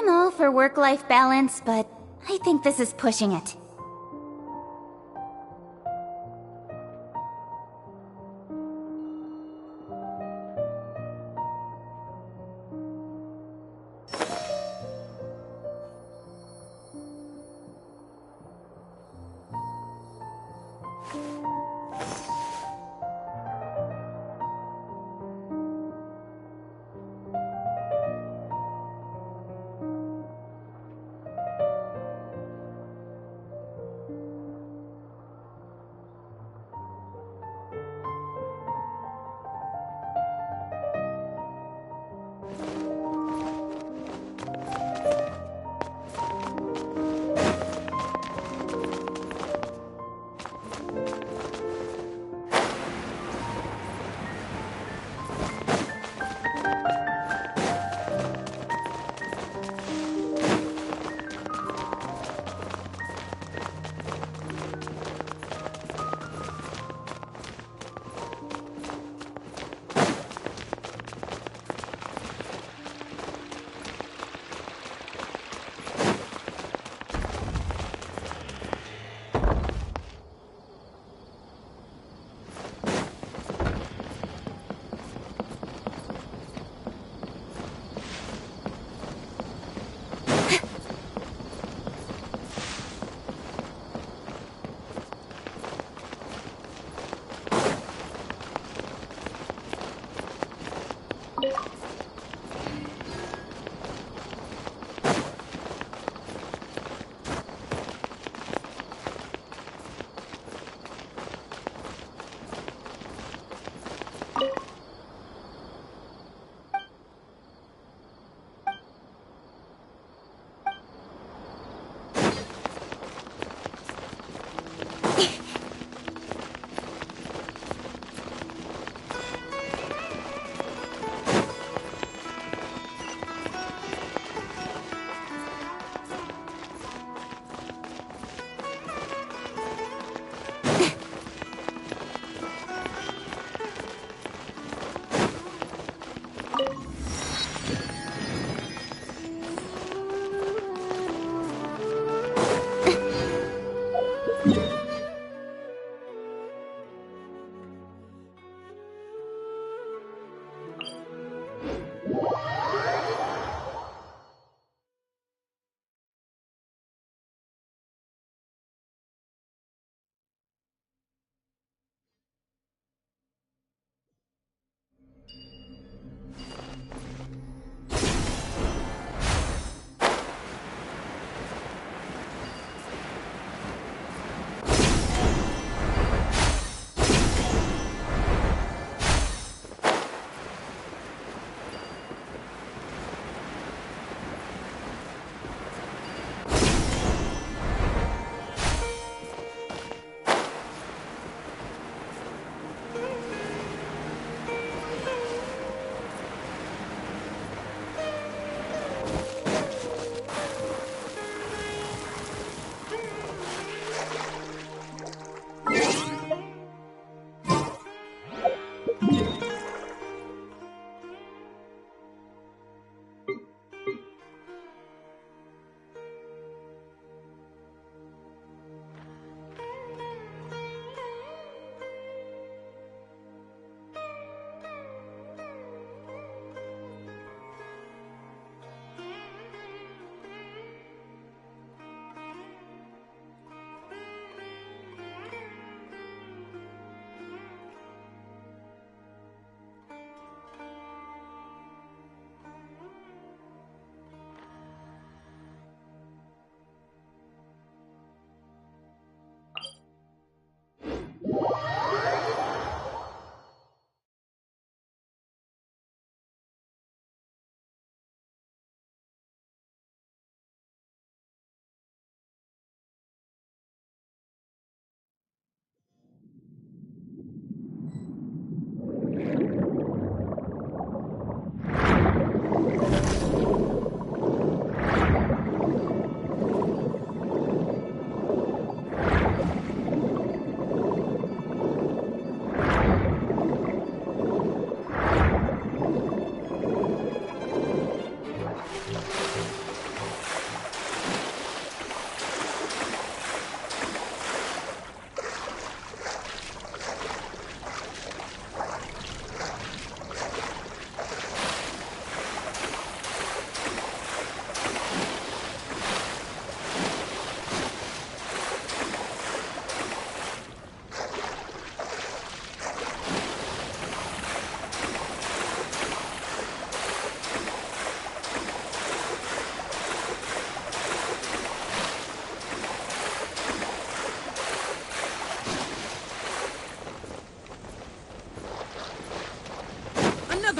I'm all for work-life balance, but I think this is pushing it.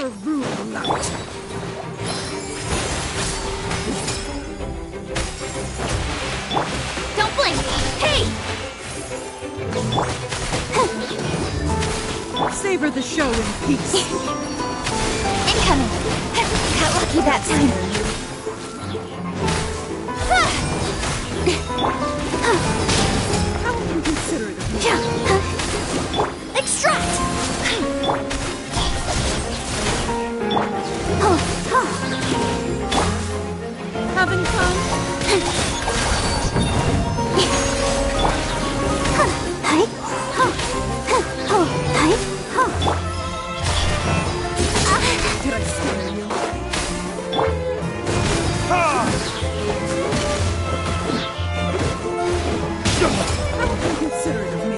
the rule out. Don't blink! Hey! Savor the show in peace. Incoming! Got lucky that time. How inconsiderate of me. Extract! Having fun? Did I scare you? How inconsiderate of me.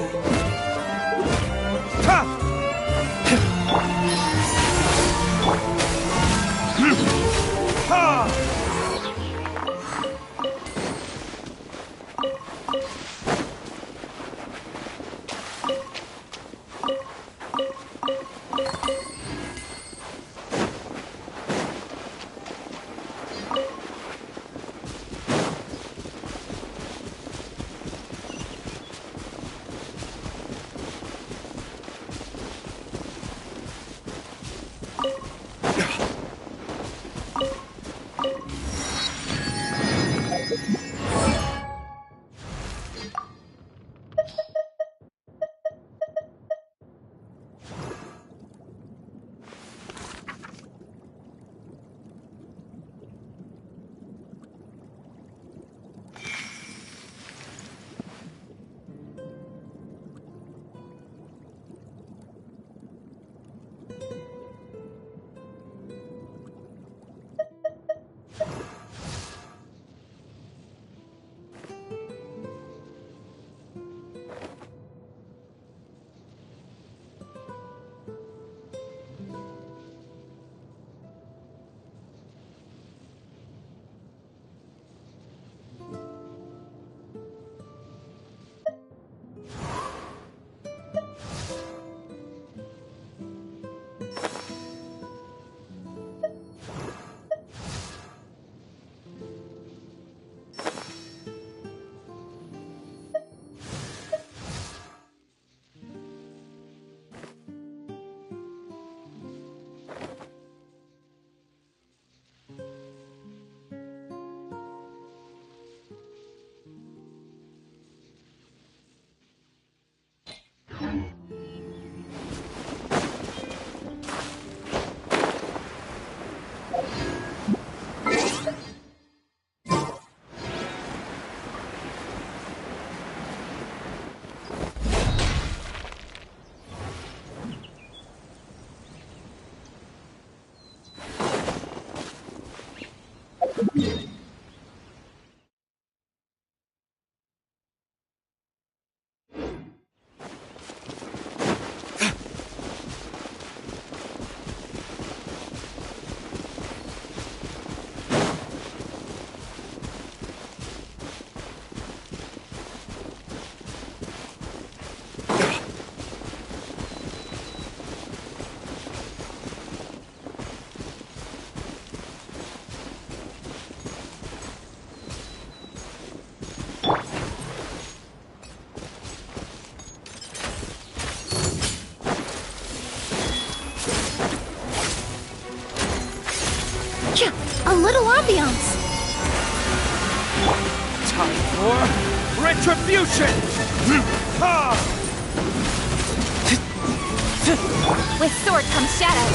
A little ambiance. Time for retribution! With sword comes shadow.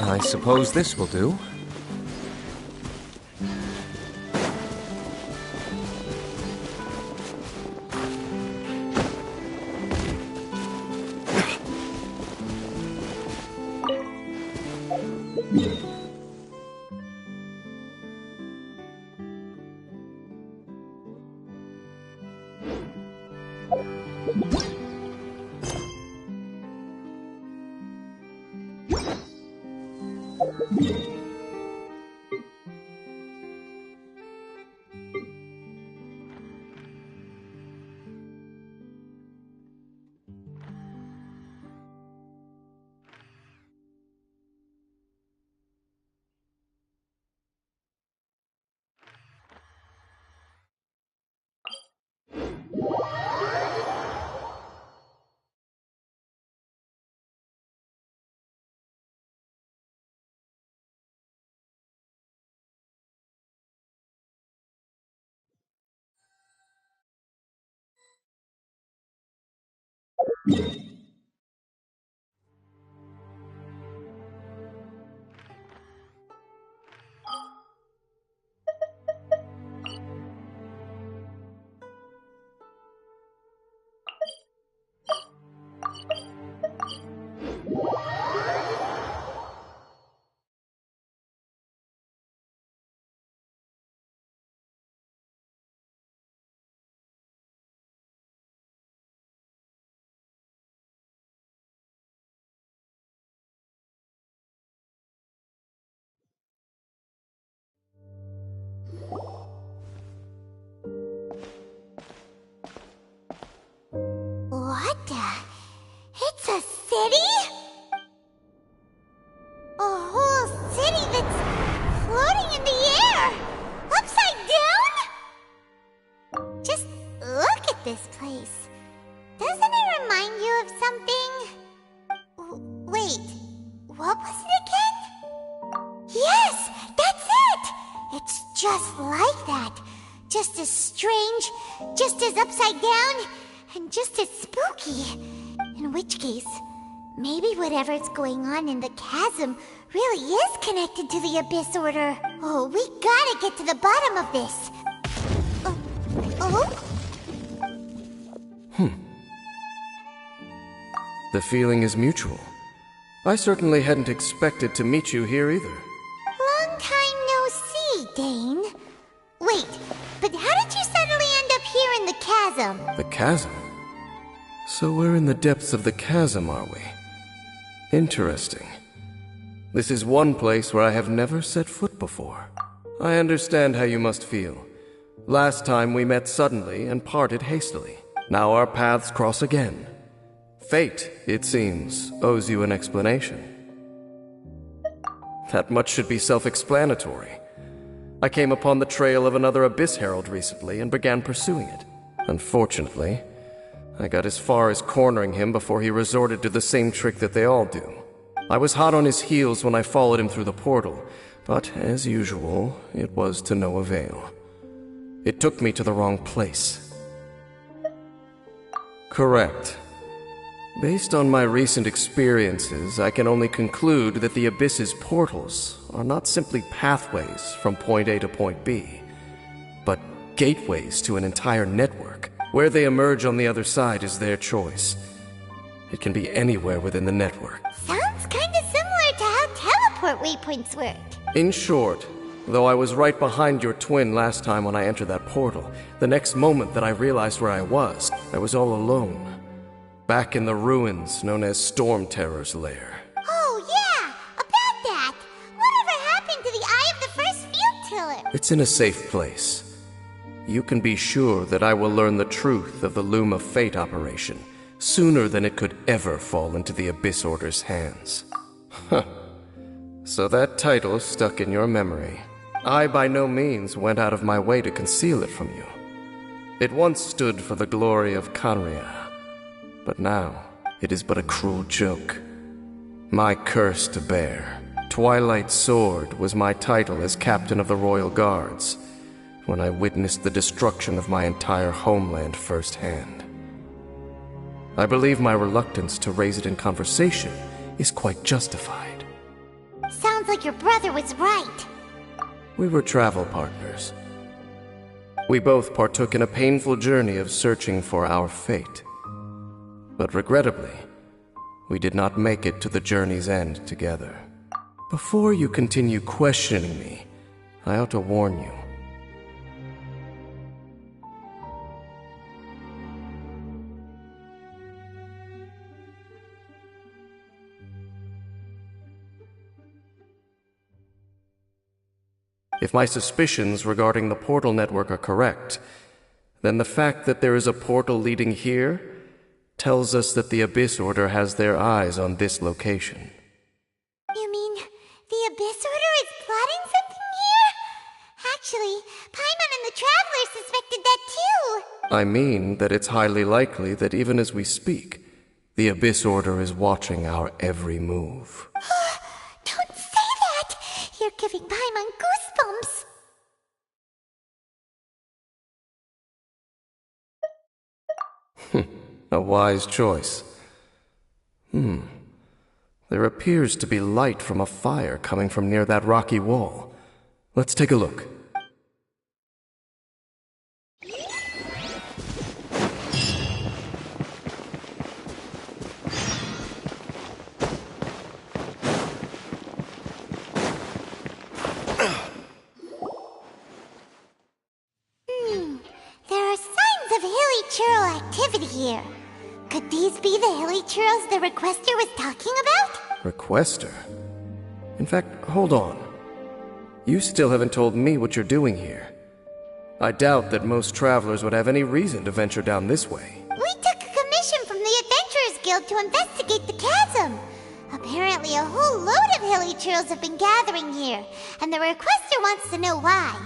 I suppose this will do. What the? It's a city? A whole city that's floating in the air! Upside down? Just look at this place. Doesn't it remind you of something? Wait, what was it again? Yes, that's it! It's just like that. Just as strange, just as upside down, and just as spooky. In which case, maybe whatever's going on in the chasm really is connected to the Abyss Order. Oh, we gotta get to the bottom of this. The feeling is mutual. I certainly hadn't expected to meet you here either. Long time no see, Dane. Wait, but how did you suddenly end up here in the chasm? The chasm? So we're in the depths of the chasm, are we? Interesting. This is one place where I have never set foot before. I understand how you must feel. Last time we met suddenly and parted hastily. Now our paths cross again. Fate, it seems, owes you an explanation. That much should be self-explanatory. I came upon the trail of another Abyss Herald recently and began pursuing it. Unfortunately, I got as far as cornering him before he resorted to the same trick that they all do. I was hot on his heels when I followed him through the portal, but as usual, it was to no avail. It took me to the wrong place. Correct. Based on my recent experiences, I can only conclude that the Abyss's portals are not simply pathways from point A to point B, but gateways to an entire network. Where they emerge on the other side is their choice. It can be anywhere within the network. Sounds kinda similar to how teleport waypoints work. In short, though I was right behind your twin last time when I entered that portal, the next moment that I realized where I was all alone. Back in the ruins known as Storm Terror's lair. Oh yeah, about that. Whatever happened to the Eye of the First Field Tiller? It's in a safe place. You can be sure that I will learn the truth of the Loom of Fate operation sooner than it could ever fall into the Abyss Order's hands. Huh. So that title stuck in your memory. I by no means went out of my way to conceal it from you. It once stood for the glory of Kanria, but now it is but a cruel joke. My curse to bear. Twilight Sword was my title as captain of the Royal Guards, when I witnessed the destruction of my entire homeland firsthand. I believe my reluctance to raise it in conversation is quite justified. like your brother was right. We were travel partners. We both partook in a painful journey of searching for our fate. But regrettably, we did not make it to the journey's end together. Before you continue questioning me, I ought to warn you. If my suspicions regarding the portal network are correct, then the fact that there is a portal leading here tells us that the Abyss Order has their eyes on this location. You mean the Abyss Order is plotting something here? Actually, Paimon and the Traveler suspected that too. I mean that it's highly likely that even as we speak, the Abyss Order is watching our every move. Don't say that! You're giving Paimon goosebumps. A wise choice. There appears to be light from a fire coming from near that rocky wall. Let's take a look. There are signs of hilly churl activity here. Could these be the hilly churls the requester was talking about? Requester? In fact, hold on. You still haven't told me what you're doing here. I doubt that most travelers would have any reason to venture down this way. We took a commission from the Adventurers Guild to investigate the chasm. Apparently a whole load of hilly churls have been gathering here, and the requester wants to know why.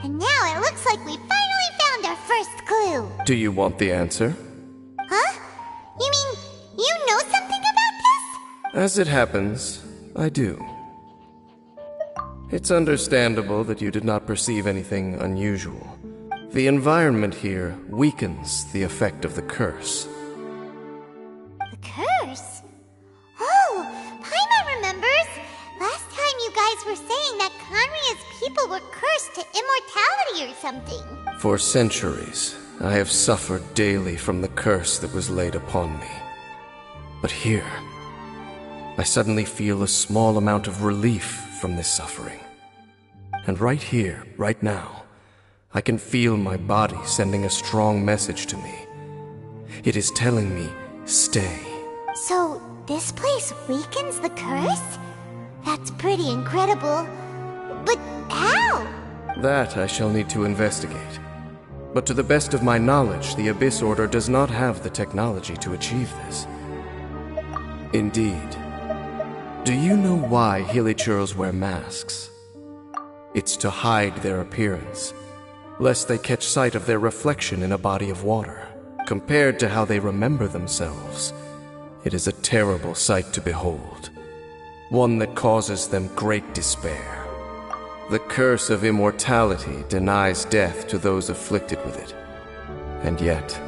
And now it looks like we finally found our first clue. Do you want the answer? Huh? You mean you know something about this? As it happens, I do. It's understandable that you did not perceive anything unusual. The environment here weakens the effect of the curse. The curse? Oh, Paimon remembers. Last time you guys were saying that Conria's people were cursed to immortality or something. For centuries, I have suffered daily from the curse that was laid upon me. But here, I suddenly feel a small amount of relief from this suffering. And right here, right now, I can feel my body sending a strong message to me. It is telling me, stay. So, this place weakens the curse? That's pretty incredible. But how? That I shall need to investigate. But to the best of my knowledge, the Abyss Order does not have the technology to achieve this. Indeed. Do you know why Hilichurls wear masks? It's to hide their appearance, lest they catch sight of their reflection in a body of water. Compared to how they remember themselves, it is a terrible sight to behold. One that causes them great despair. The curse of immortality denies death to those afflicted with it. And yet,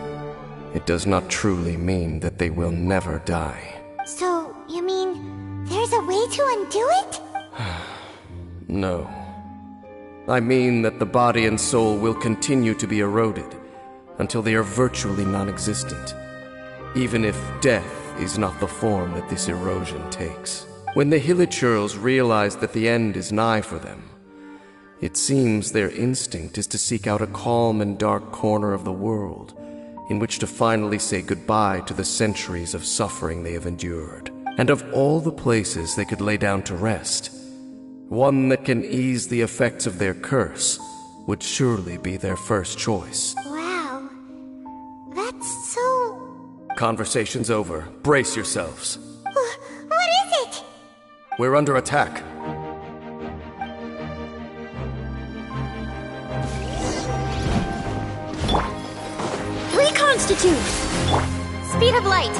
it does not truly mean that they will never die. So, you mean there's a way to undo it? No. I mean that the body and soul will continue to be eroded until they are virtually non-existent, even if death is not the form that this erosion takes. When the Hilichurls realize that the end is nigh for them, it seems their instinct is to seek out a calm and dark corner of the world in which to finally say goodbye to the centuries of suffering they have endured. And of all the places they could lay down to rest, one that can ease the effects of their curse would surely be their first choice. Wow. That's so... Conversation's over. Brace yourselves. What is it? We're under attack. Reconstitute! Speed of light!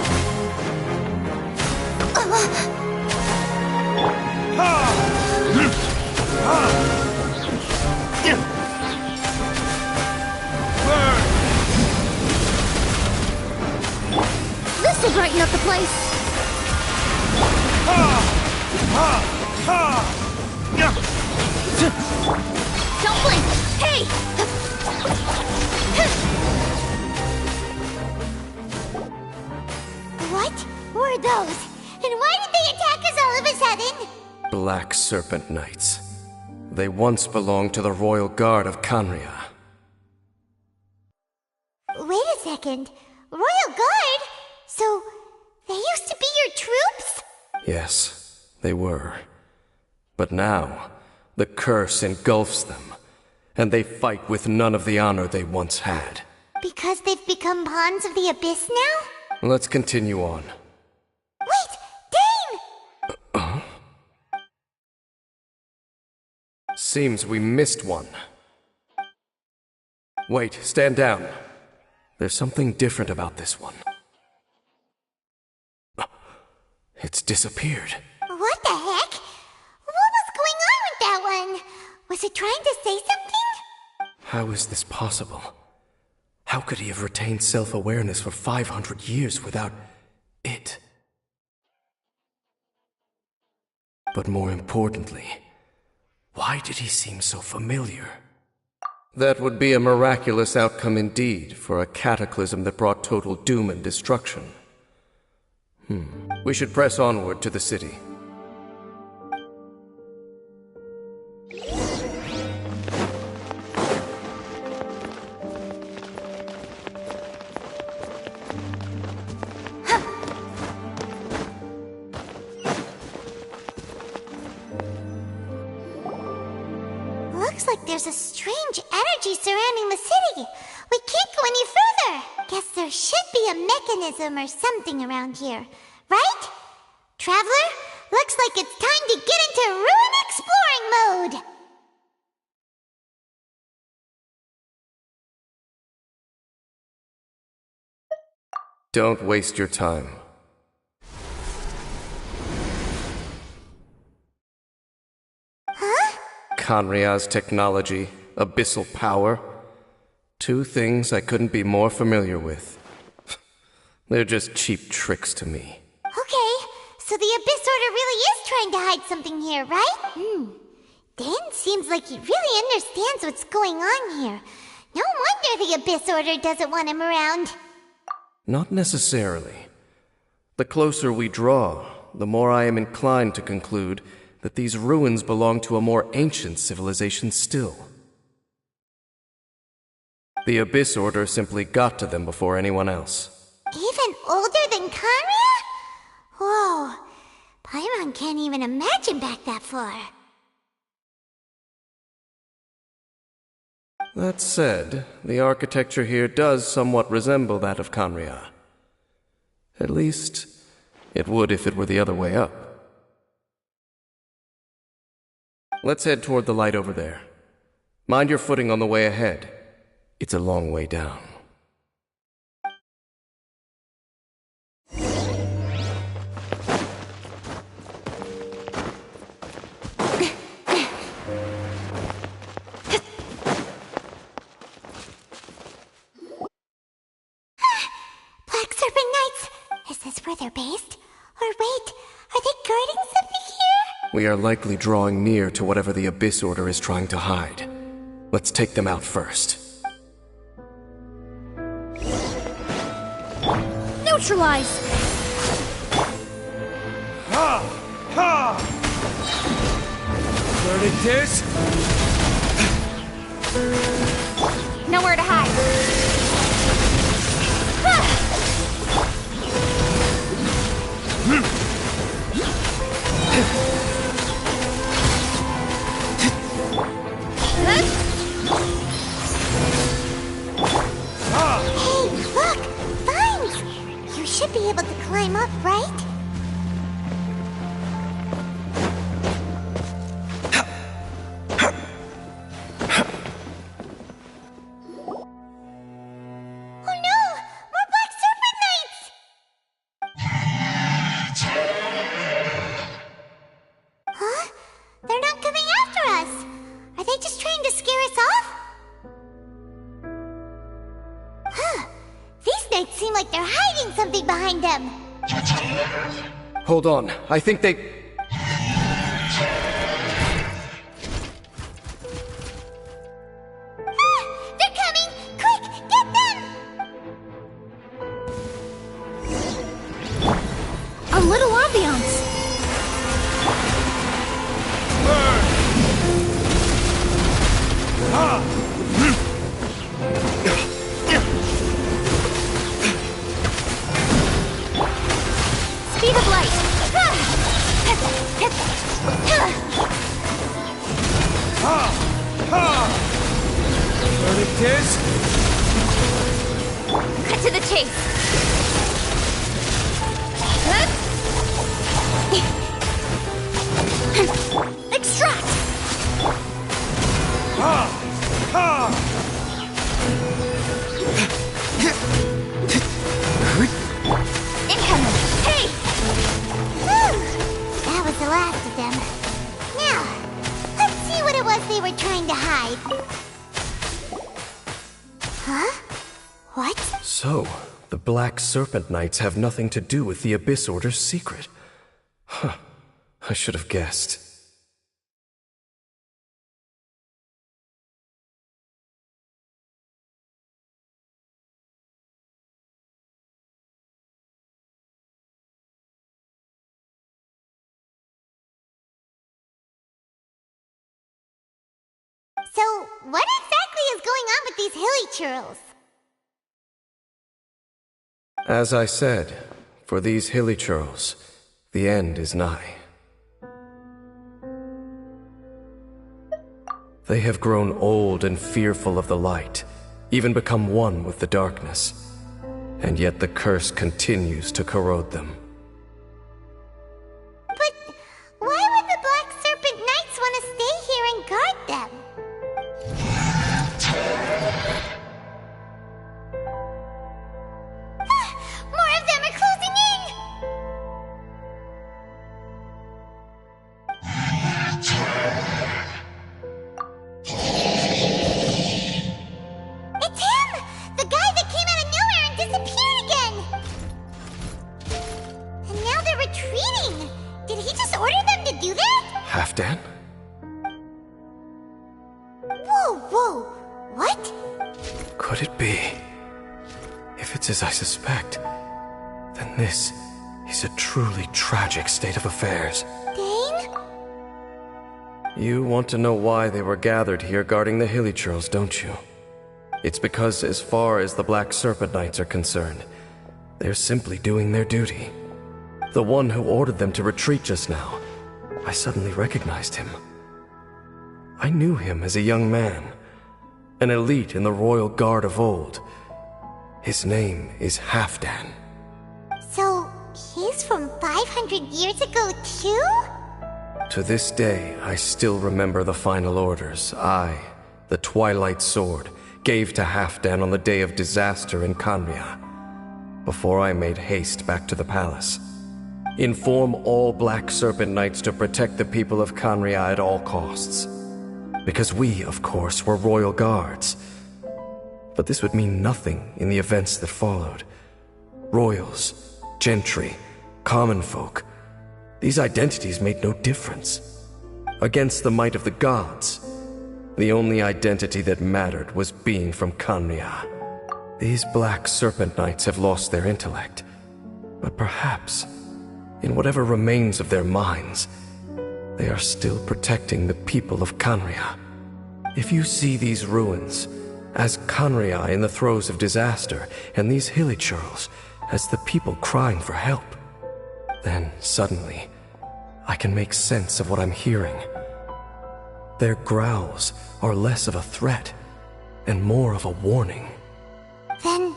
This'll brighten up the place! Don't blink! Hey! What were those? And why did they attack us all of a sudden? Black Serpent Knights. They once belonged to the Royal Guard of Kanria. Wait a second. Royal Guard? So, they used to be your troops? Yes, they were. But now, the curse engulfs them, and they fight with none of the honor they once had. Because they've become pawns of the Abyss now? Let's continue on. Wait! Dane! Seems we missed one. Wait, stand down. There's something different about this one. It's disappeared. What the heck? What was going on with that one? Was it trying to say something? How is this possible? How could he have retained self-awareness for 500 years without it? But more importantly, why did he seem so familiar? That would be a miraculous outcome indeed for a cataclysm that brought total doom and destruction. We should press onward to the city. Looks like there's a strange energy surrounding the city. We can't go any further. Guess there should be a mechanism or something around here, right? Traveler, looks like it's time to get into ruin exploring mode. Don't waste your time. Huh? Kanria's technology, abyssal power. Two things I couldn't be more familiar with. They're just cheap tricks to me. Okay, so the Abyss Order really is trying to hide something here, right? Dan seems like he really understands what's going on here. No wonder the Abyss Order doesn't want him around. Not necessarily. The closer we draw, the more I am inclined to conclude that these ruins belong to a more ancient civilization still. The Abyss Order simply got to them before anyone else. Even older than Kanria? Whoa, Paimon can't even imagine back that far. That said, the architecture here does somewhat resemble that of Kanria. At least, it would if it were the other way up. Let's head toward the light over there. Mind your footing on the way ahead. It's a long way down. Black Serpent Knights! Is this where they're based? Or wait, are they guarding something here? We are likely drawing near to whatever the Abyss Order is trying to hide. Let's take them out first. Neutralize! Ha! Ha! Where it is? Nowhere to hide. Hey, look! Vines! You should be able to climb up, right? Oh no! More Black Serpent Knights! Huh? They're not coming after us! Are they just trying to scare us off? Huh. These knights seem like they're hiding something behind them. Hold on, I think they... Verdict is... Cut to the chase. Extract! Incoming! Hey! Whew. That was the last of them. Now, let's see what it was they were trying to hide. Huh? What? So, the Black Serpent Knights have nothing to do with the Abyss Order's secret. Huh. I should have guessed. So, what exactly is going on with these hilly churls? As I said, for these hilly churls, the end is nigh. They have grown old and fearful of the light, even become one with the darkness, and yet the curse continues to corrode them. But why would the Black Serpent Knights want to stay here and guard them? More of them are closing in! It's him! The guy that came out of nowhere and disappeared again! And now they're retreating! Did he just order them to do that? Halfdan? Whoa! What? Could it be? If it's as I suspect, then this is a truly tragic state of affairs. Dane? You want to know why they were gathered here guarding the hilly churls, don't you? It's because as far as the Black Serpent Knights are concerned, they're simply doing their duty. The one who ordered them to retreat just now, I suddenly recognized him. I knew him as a young man, an elite in the royal guard of old. His name is Halfdan. So, he's from 500 years ago too? To this day, I still remember the final orders I, the Twilight Sword, gave to Halfdan on the day of disaster in Khaenri'ah, before I made haste back to the palace. Inform all Black Serpent Knights to protect the people of Khaenri'ah at all costs. Because we, of course, were royal guards. But this would mean nothing in the events that followed. Royals, gentry, common folk, these identities made no difference. Against the might of the gods, the only identity that mattered was being from Khaenri'ah. These Black Serpent Knights have lost their intellect, but perhaps, in whatever remains of their minds, they are still protecting the people of Khaenri'ah. If you see these ruins as Khaenri'ah in the throes of disaster, and these hilly churls as the people crying for help, then suddenly I can make sense of what I'm hearing. Their growls are less of a threat and more of a warning. Then,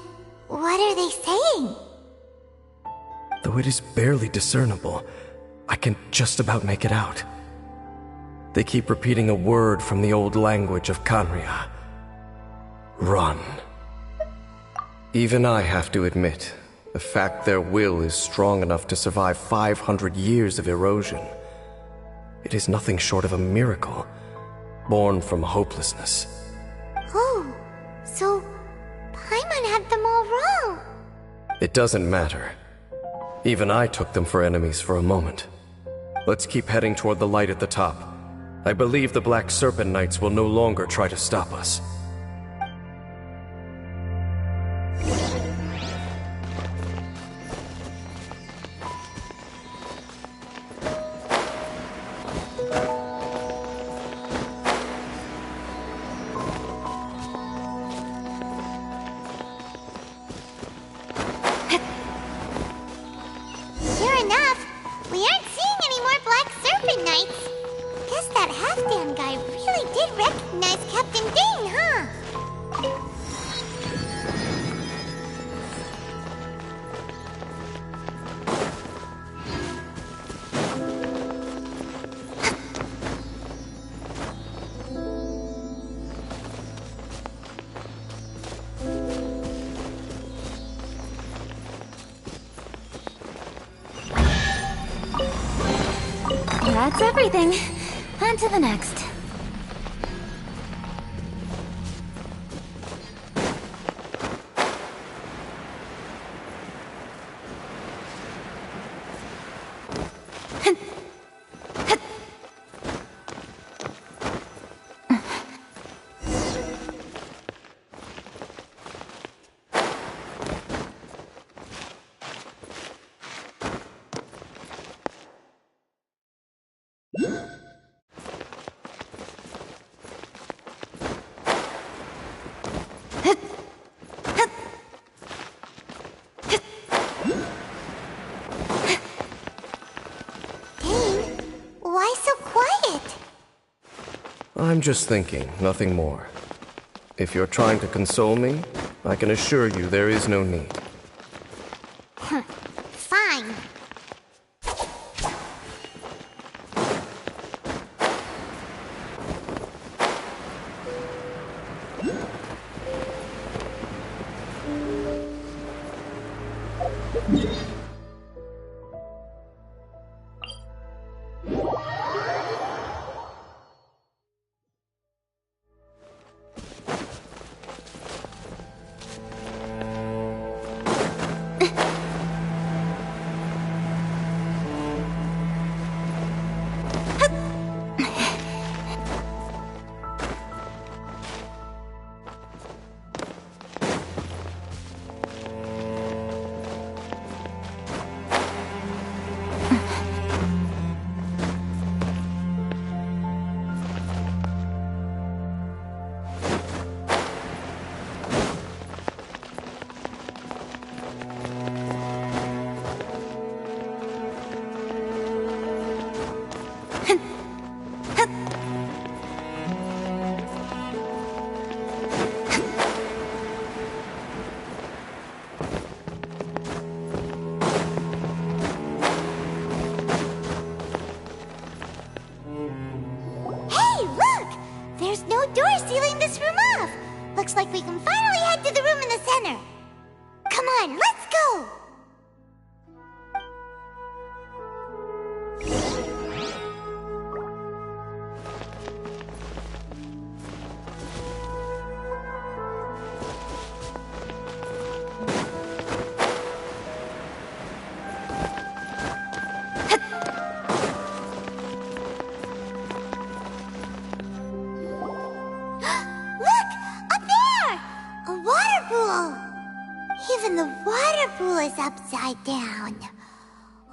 what are they saying? Though it is barely discernible, I can just about make it out. They keep repeating a word from the old language of Khaenri'ah. Run. Even I have to admit, the fact their will is strong enough to survive 500 years of erosion. It is nothing short of a miracle, born from hopelessness. Oh, so Paimon had them all wrong. It doesn't matter. Even I took them for enemies for a moment. Let's keep heading toward the light at the top. I believe the Black Serpent Knights will no longer try to stop us. Sure enough, we aren't seeing any more Black Serpent Knights. recognize Captain Dane, huh? That's everything. On to the next. Why so quiet? I'm just thinking, nothing more. If you're trying to console me, I can assure you there is no need. Fine. Hey, look! There's no door sealing this room off. Looks like we can finally head to the room in the center. Come on, let's go! Look! Up there! A water pool! Even the water pool is upside down.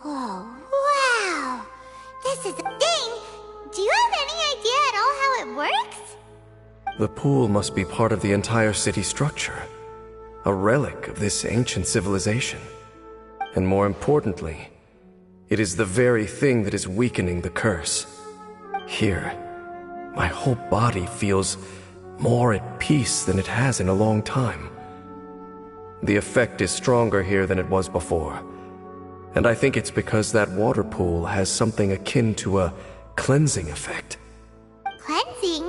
Oh, wow! This is a thing! Do you have any idea at all how it works? The pool must be part of the entire city structure. A relic of this ancient civilization. And more importantly, it is the very thing that is weakening the curse. Here, my whole body feels more at peace than it has in a long time. The effect is stronger here than it was before. And I think it's because that water pool has something akin to a cleansing effect. Cleansing?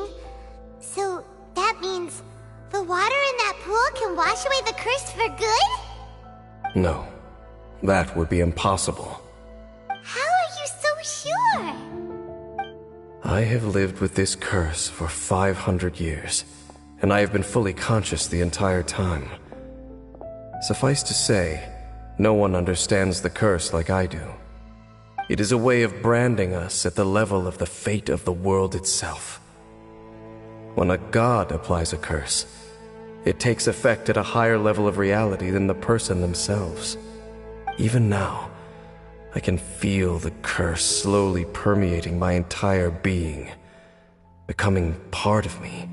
So that means the water in that pool can wash away the curse for good? No, that would be impossible. How are you so sure? I have lived with this curse for 500 years, and I have been fully conscious the entire time. Suffice to say, no one understands the curse like I do. It is a way of branding us at the level of the fate of the world itself. When a god applies a curse, it takes effect at a higher level of reality than the person themselves. Even now, I can feel the curse slowly permeating my entire being, becoming part of me,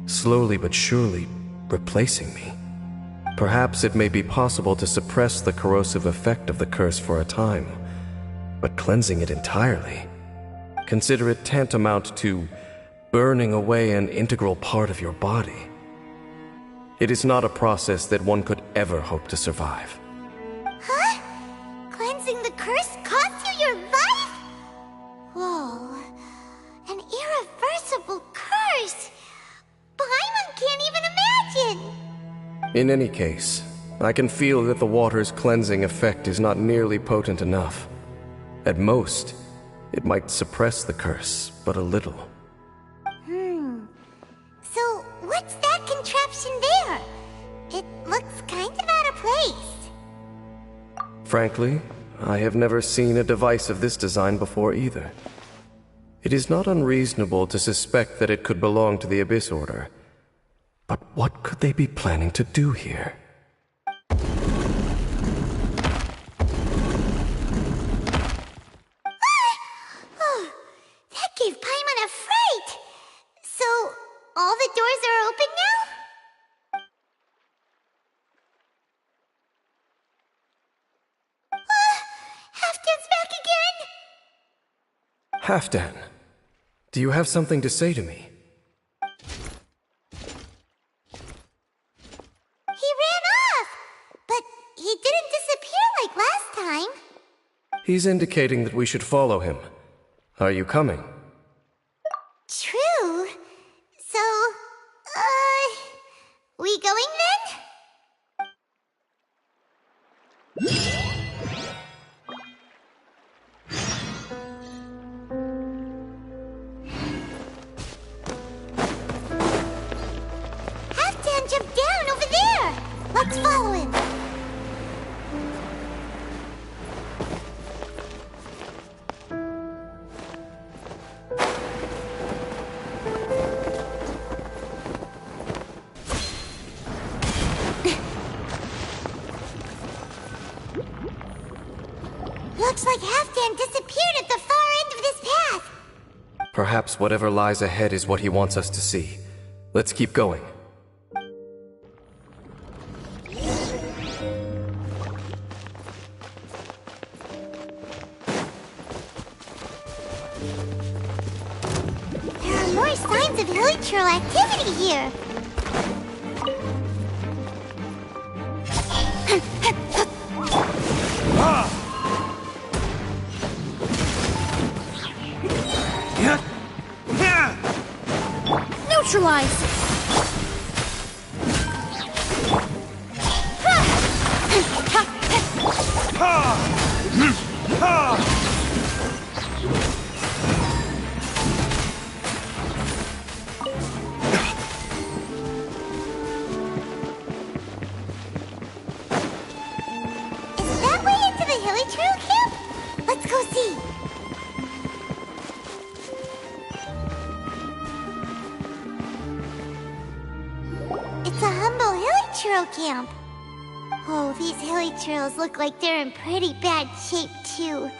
slowly but surely replacing me. Perhaps it may be possible to suppress the corrosive effect of the curse for a time, but cleansing it entirely, consider it tantamount to burning away an integral part of your body. It is not a process that one could ever hope to survive. Huh? Cleansing the curse cost you your life? Whoa. An irreversible curse! Paimon can't even imagine! In any case, I can feel that the water's cleansing effect is not nearly potent enough. At most, it might suppress the curse, but a little. So, what's that contraption there? It looks kind of out of place. Frankly, I have never seen a device of this design before either. It is not unreasonable to suspect that it could belong to the Abyss Order. But what could they be planning to do here? Oh, that gave Paimon a fright! So, all the doors are open now? Halfdan's back again! Halfdan, do you have something to say to me? He ran off! But he didn't disappear like last time. He's indicating that we should follow him. Are you coming? True. So, we going then? Halfdan jumped down over there! Let's follow him! Looks like Halfdan disappeared at the far end of this path. Perhaps whatever lies ahead is what he wants us to see. Let's keep going. There are more signs of hilichurl activity here. Neutralize! Is that way into the hilichurl camp? Let's go see. It's a humble hilichurl camp. Oh, these hilichurls look like they're in pretty bad shape, too.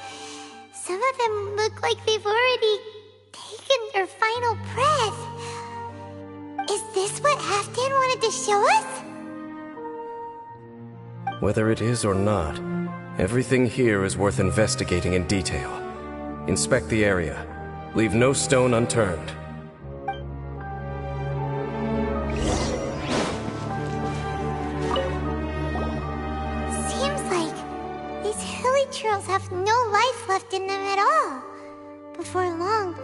Some of them look like they've already taken their final breath. Is this what Halfdan wanted to show us? Whether it is or not, everything here is worth investigating in detail. Inspect the area. Leave no stone unturned. Seems like these hilichurls have no life left in them at all. Before long,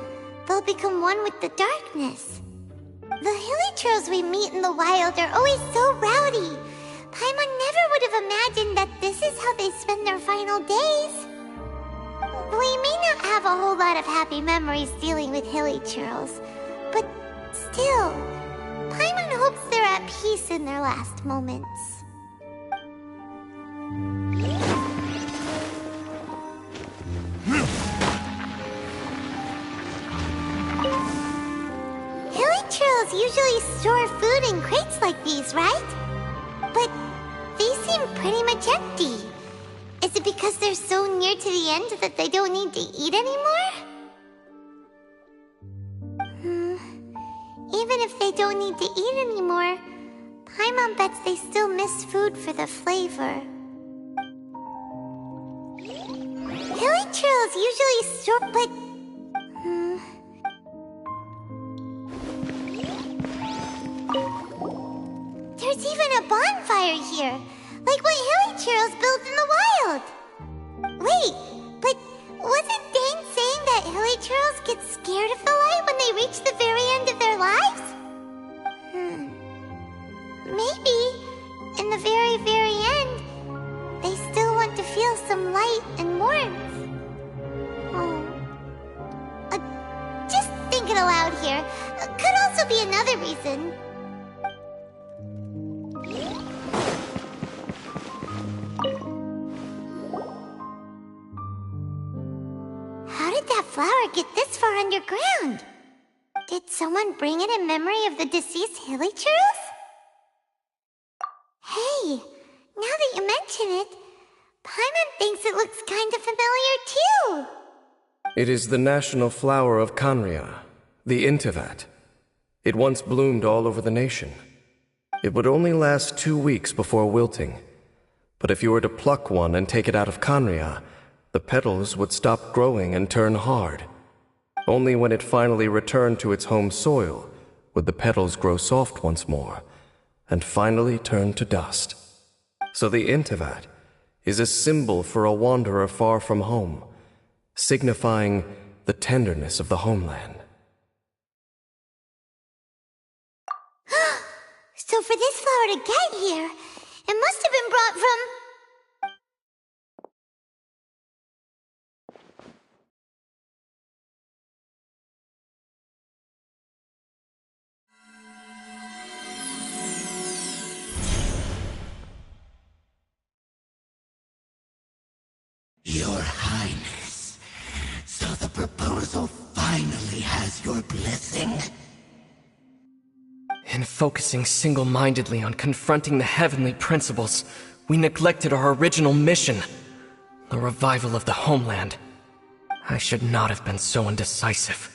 they'll become one with the darkness. The hilichurls we meet in the wild are always so rowdy. Paimon never would have imagined that this is how they spend their final days. We may not have a whole lot of happy memories dealing with hilichurls, but still, Paimon hopes they're at peace in their last moments. Hilichurls usually store food in crates like these, right? But these seem pretty much empty. Is it because they're so near to the end that they don't need to eat anymore? Even if they don't need to eat anymore, Paimon bets they still miss food for the flavor. Hilichurls usually store, but... feel some light and warmth. Oh. Just thinking aloud here. Could also be another reason. How did that flower get this far underground? Did someone bring it in memory of the deceased Hilichurls? Hey, now that you mention it, Paimon thinks it looks kind of familiar too. It is the national flower of Kanria, the Intivat. It once bloomed all over the nation. It would only last 2 weeks before wilting. But if you were to pluck one and take it out of Kanria, the petals would stop growing and turn hard. Only when it finally returned to its home soil would the petals grow soft once more, and finally turn to dust. So the Intivat is a symbol for a wanderer far from home, signifying the tenderness of the homeland. So for this flower to get here, it must have been brought from... Your Highness, so the proposal finally has your blessing? In focusing single-mindedly on confronting the heavenly principles, we neglected our original mission, the revival of the homeland. I should not have been so indecisive.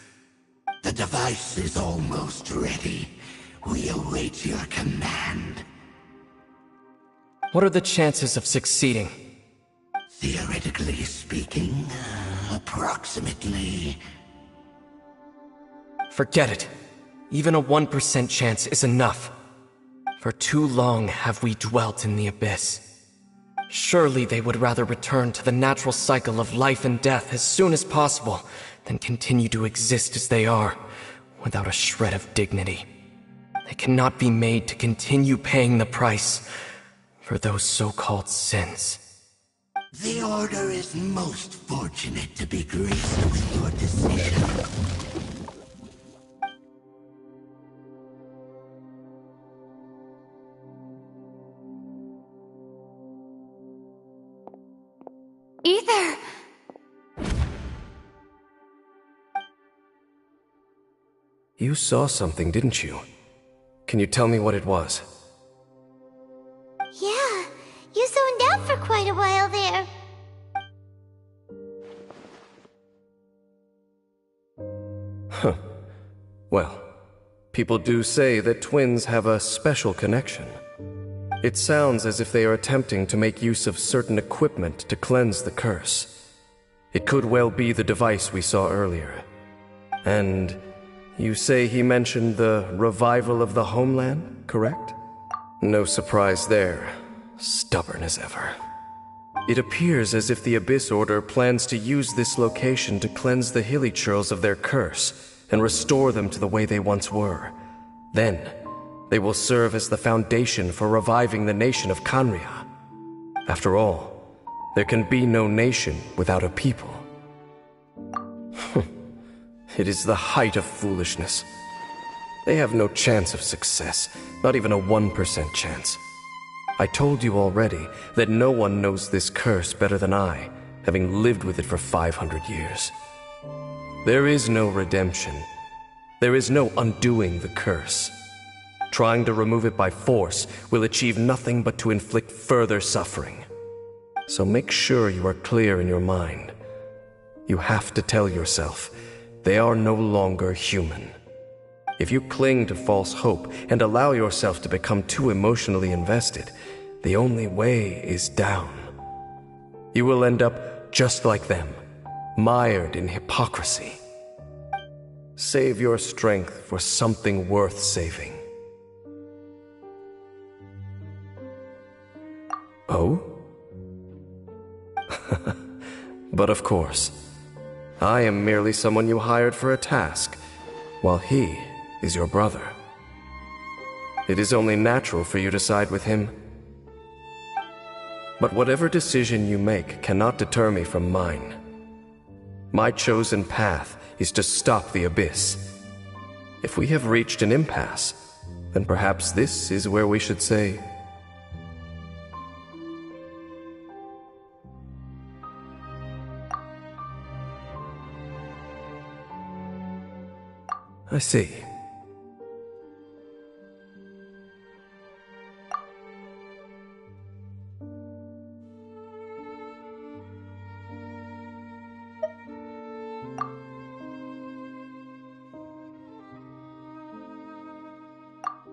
The device is almost ready. We await your command. What are the chances of succeeding? Theoretically speaking, approximately. Forget it. Even a 1% chance is enough. For too long have we dwelt in the abyss. Surely they would rather return to the natural cycle of life and death as soon as possible than continue to exist as they are, without a shred of dignity. They cannot be made to continue paying the price for those so-called sins. The Order is most fortunate to be graced with your decision. Ether! You saw something, didn't you? Can you tell me what it was? Yeah, you zoned out for quite a while there. Huh. Well, people do say that twins have a special connection. It sounds as if they are attempting to make use of certain equipment to cleanse the curse. It could well be the device we saw earlier. And you say he mentioned the revival of the homeland, correct? No surprise there. Stubborn as ever. It appears as if the Abyss Order plans to use this location to cleanse the Hilichurls of their curse and restore them to the way they once were. Then, they will serve as the foundation for reviving the nation of Kanria. After all, there can be no nation without a people. It is the height of foolishness. They have no chance of success, not even a 1% chance. I told you already that no one knows this curse better than I, having lived with it for 500 years. There is no redemption. There is no undoing the curse. Trying to remove it by force will achieve nothing but to inflict further suffering. So make sure you are clear in your mind. You have to tell yourself, they are no longer human. If you cling to false hope and allow yourself to become too emotionally invested, the only way is down. You will end up just like them, mired in hypocrisy. Save your strength for something worth saving. Oh? But of course, I am merely someone you hired for a task, while he is your brother. It is only natural for you to side with him. But whatever decision you make cannot deter me from mine. My chosen path is to stop the Abyss. If we have reached an impasse, then perhaps this is where we should say... I see.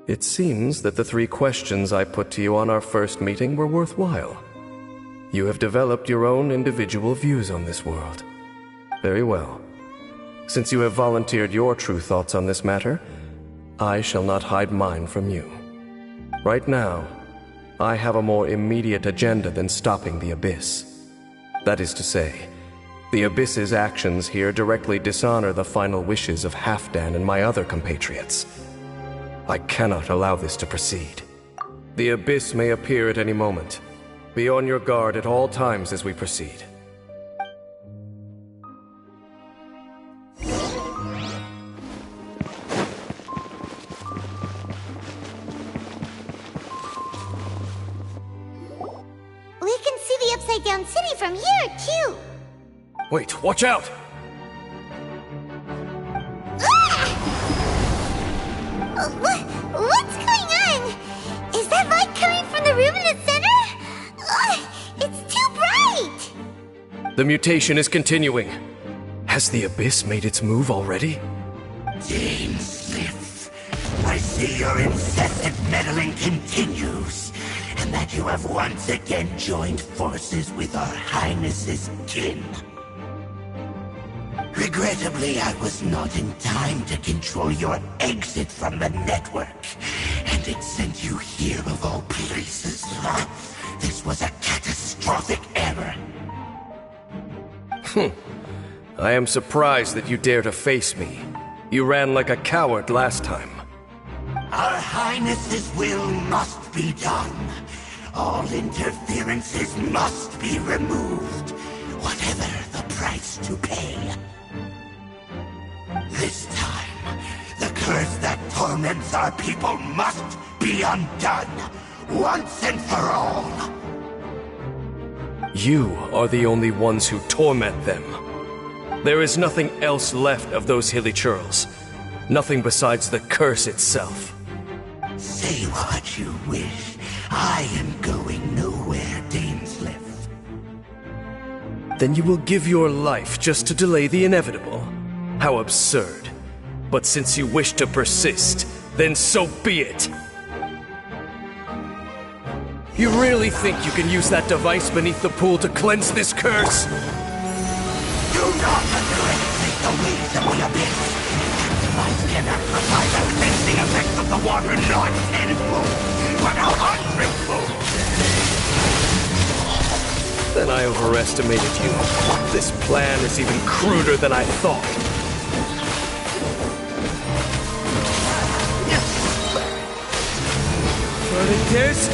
It seems that the 3 questions I put to you on our first meeting were worthwhile. You have developed your own individual views on this world. Very well. Since you have volunteered your true thoughts on this matter, I shall not hide mine from you. Right now, I have a more immediate agenda than stopping the Abyss. That is to say, the Abyss's actions here directly dishonor the final wishes of Halfdan and my other compatriots. I cannot allow this to proceed. The Abyss may appear at any moment. Be on your guard at all times as we proceed. We can see the Upside Down City from here, too! Wait, watch out! What's going on? Is that light coming from the room in the center? It's too bright! The mutation is continuing. Has the Abyss made its move already? Dainsleif, I see your incessant meddling continues, and that you have once again joined forces with our Highness's kin. Regrettably, I was not in time to control your exit from the network, and it sent you here of all places. This was a catastrophic error. I am surprised that you dare to face me. You ran like a coward last time. Our Highness's will must be done. All interferences must be removed, whatever the price to pay. This time, the curse that torments our people must be undone, once and for all. You are the only ones who torment them. There is nothing else left of those hilly churls. Nothing besides the curse itself. Say what you wish. I am going nowhere, Dainsleif. Then you will give your life just to delay the inevitable? How absurd. But since you wish to persist, then so be it. You really think you can use that device beneath the pool to cleanse this curse? Do not underestimate the ways of the Abyss. I cannot provide the cleansing effect of the water not tenfold, but 100-fold. Then I overestimated you. This plan is even cruder than I thought. But it is?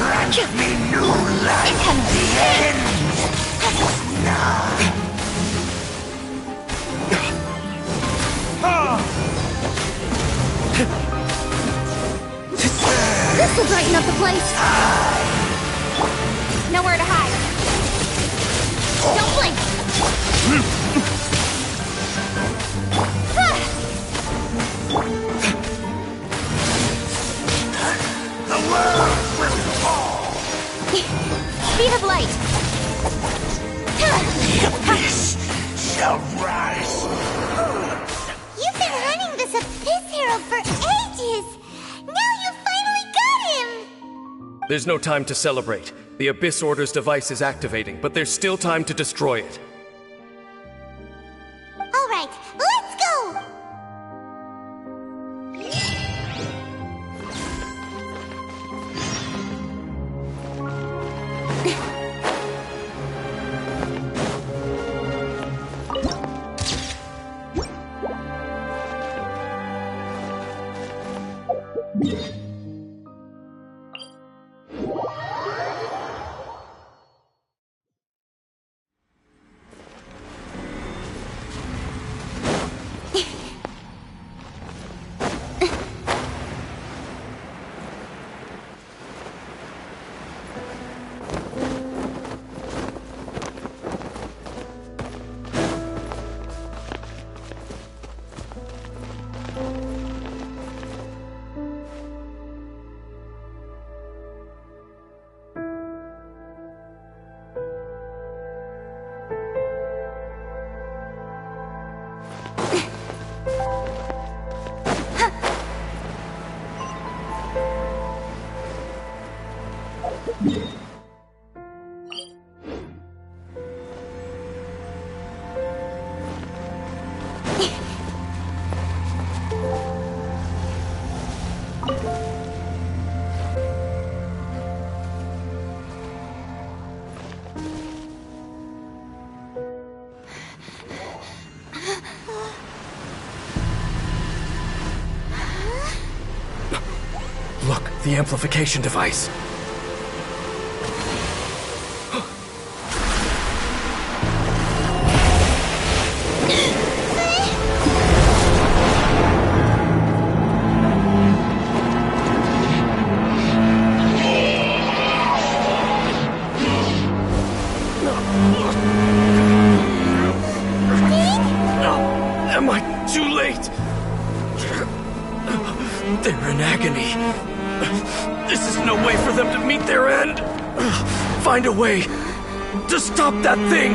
Grant me new life. The end is nigh. This will brighten up the place! Nowhere to hide! Don't blink! The world will fall. Speed of light! The Abyss shall rise. You've been hunting this Abyss Herald for ages! Now you finally got him! There's no time to celebrate. The Abyss Order's device is activating, but there's still time to destroy it. Alright, let's go! Look, the amplification device. Am I too late? They're in agony. This is no way for them to meet their end. Find a way to stop that thing.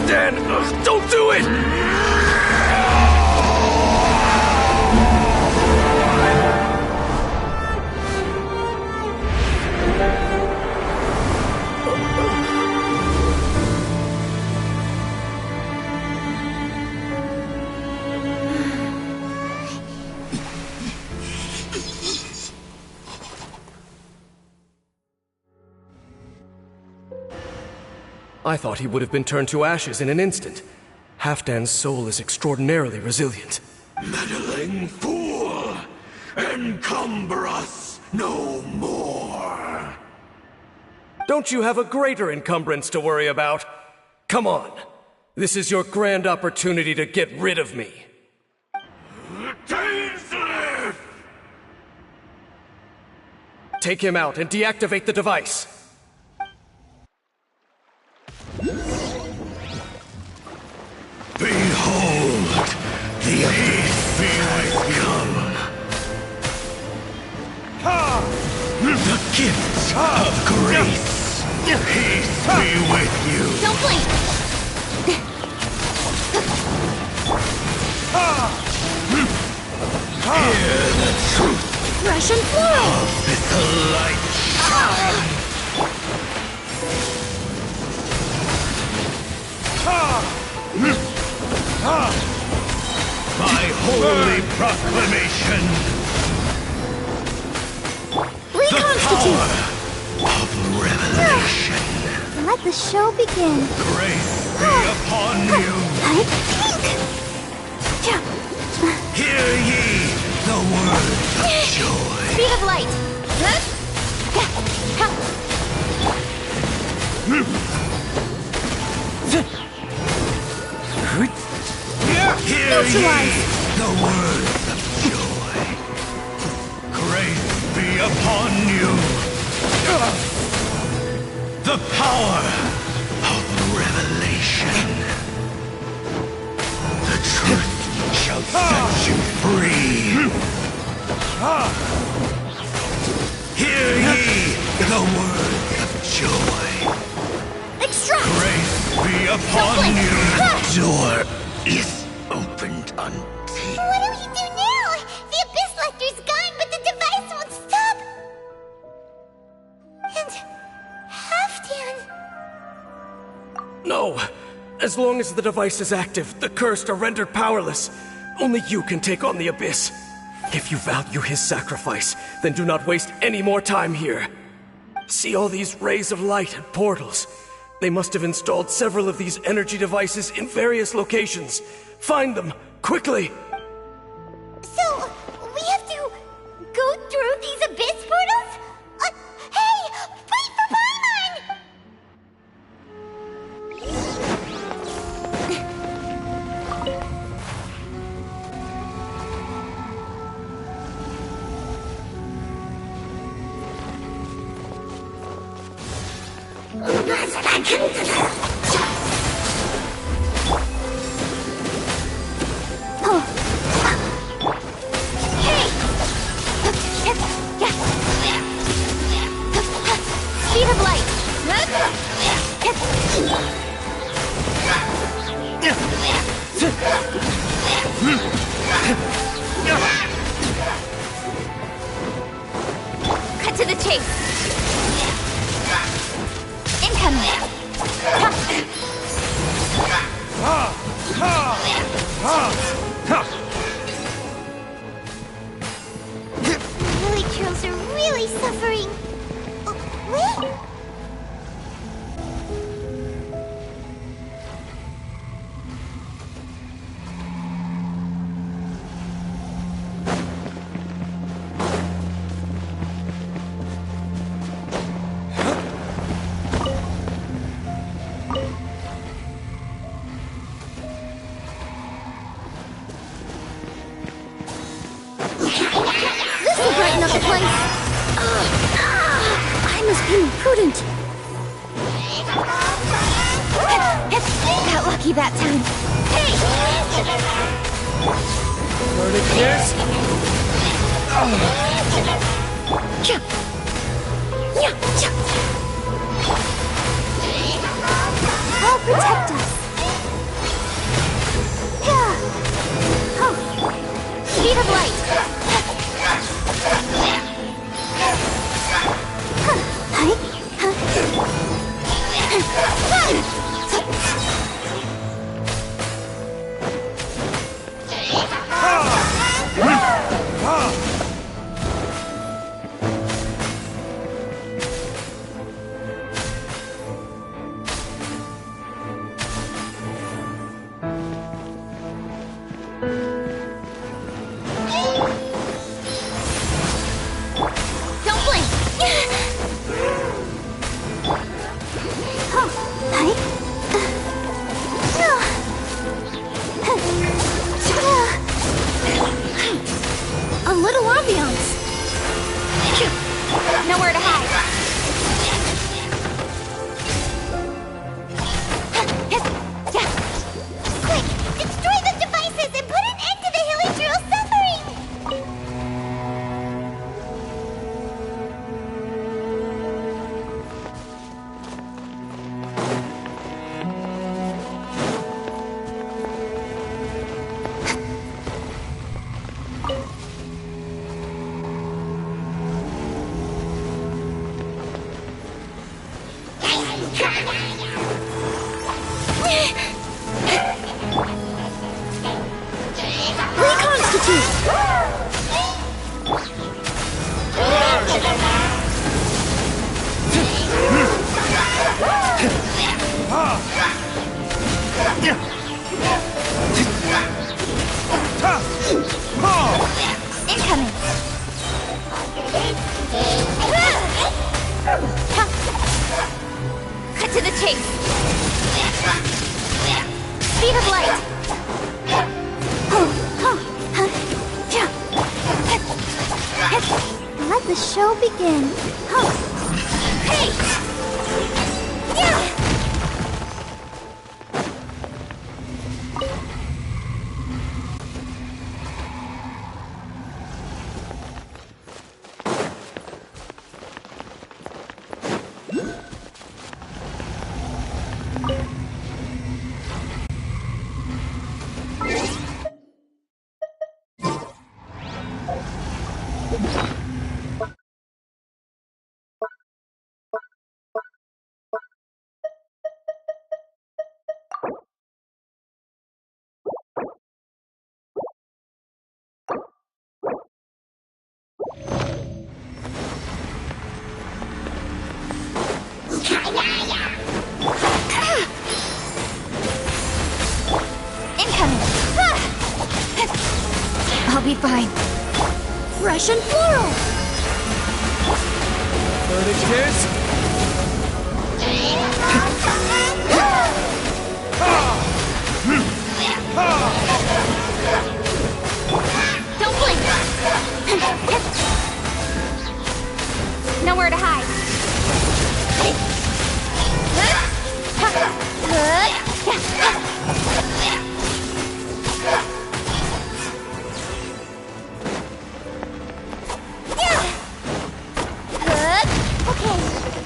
Dan, don't do it! I thought he would have been turned to ashes in an instant. Halfdan's soul is extraordinarily resilient. Meddling fool! Encumber us no more! Don't you have a greater encumbrance to worry about? Come on. This is your grand opportunity to get rid of me. Dainsleif! Take him out and deactivate the device. Behold, the abyss has come. The gifts of grace. Peace be with you. Don't blink! Hear the truth Russian flow! of this light shine. My holy proclamation. Reconstitute! Of revelation. Let the show begin. Grace be upon you. I think. Hear ye the words of joy. Speed of light. Hear Neutralize. ye the words of joy. Grace be upon you. The power of revelation. The truth shall set you free. Hear ye the words of joy. Extract! Grace be upon blink. you. Ah! Door is opened unto What do we do now? The Abyss Lecter's gone, but the device won't stop. And Halfdan. No! As long as the device is active, the cursed are rendered powerless. Only you can take on the Abyss. If you value his sacrifice, then do not waste any more time here. See all these rays of light and portals? They must have installed several of these energy devices in various locations. Find them, quickly! So, we have to go through these Abyss portals? Hey! Wait for Paimon! Cut to the chase. Incoming. Villagers are really suffering. Wait! This will brighten up the place. I must be imprudent. Got lucky that time. Hey! Verdict Cha. Yeah, cha. I'll protect us. Yeah. Oh. Speed of light. Don't blink. A little ambiance. Nowhere to hide. Quick! Destroy the devices and put an end to the Hilichurl's suffering! Incoming. Cut to the chase. Speed of light. Let the show begin. Hey! Yeah! Incoming! I'll be fine. Fresh and floral! Verdict is... Don't blink! Nowhere to hide. Okay.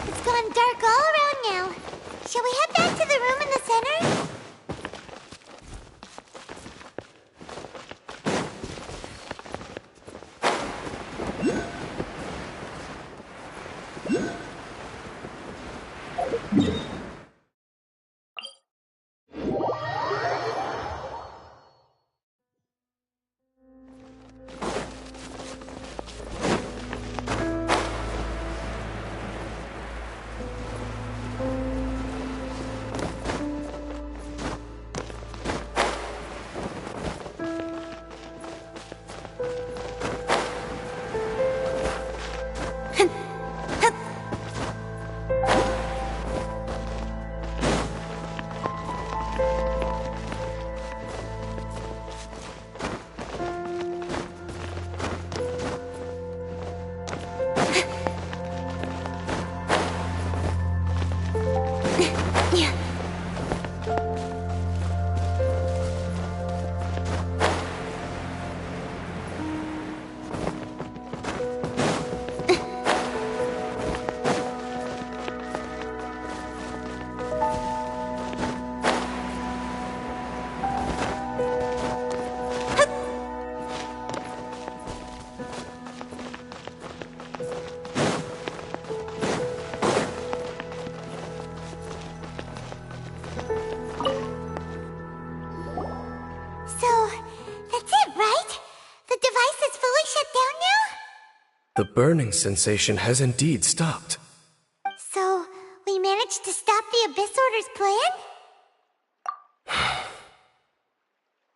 The burning sensation has indeed stopped. So, we managed to stop the Abyss Order's plan?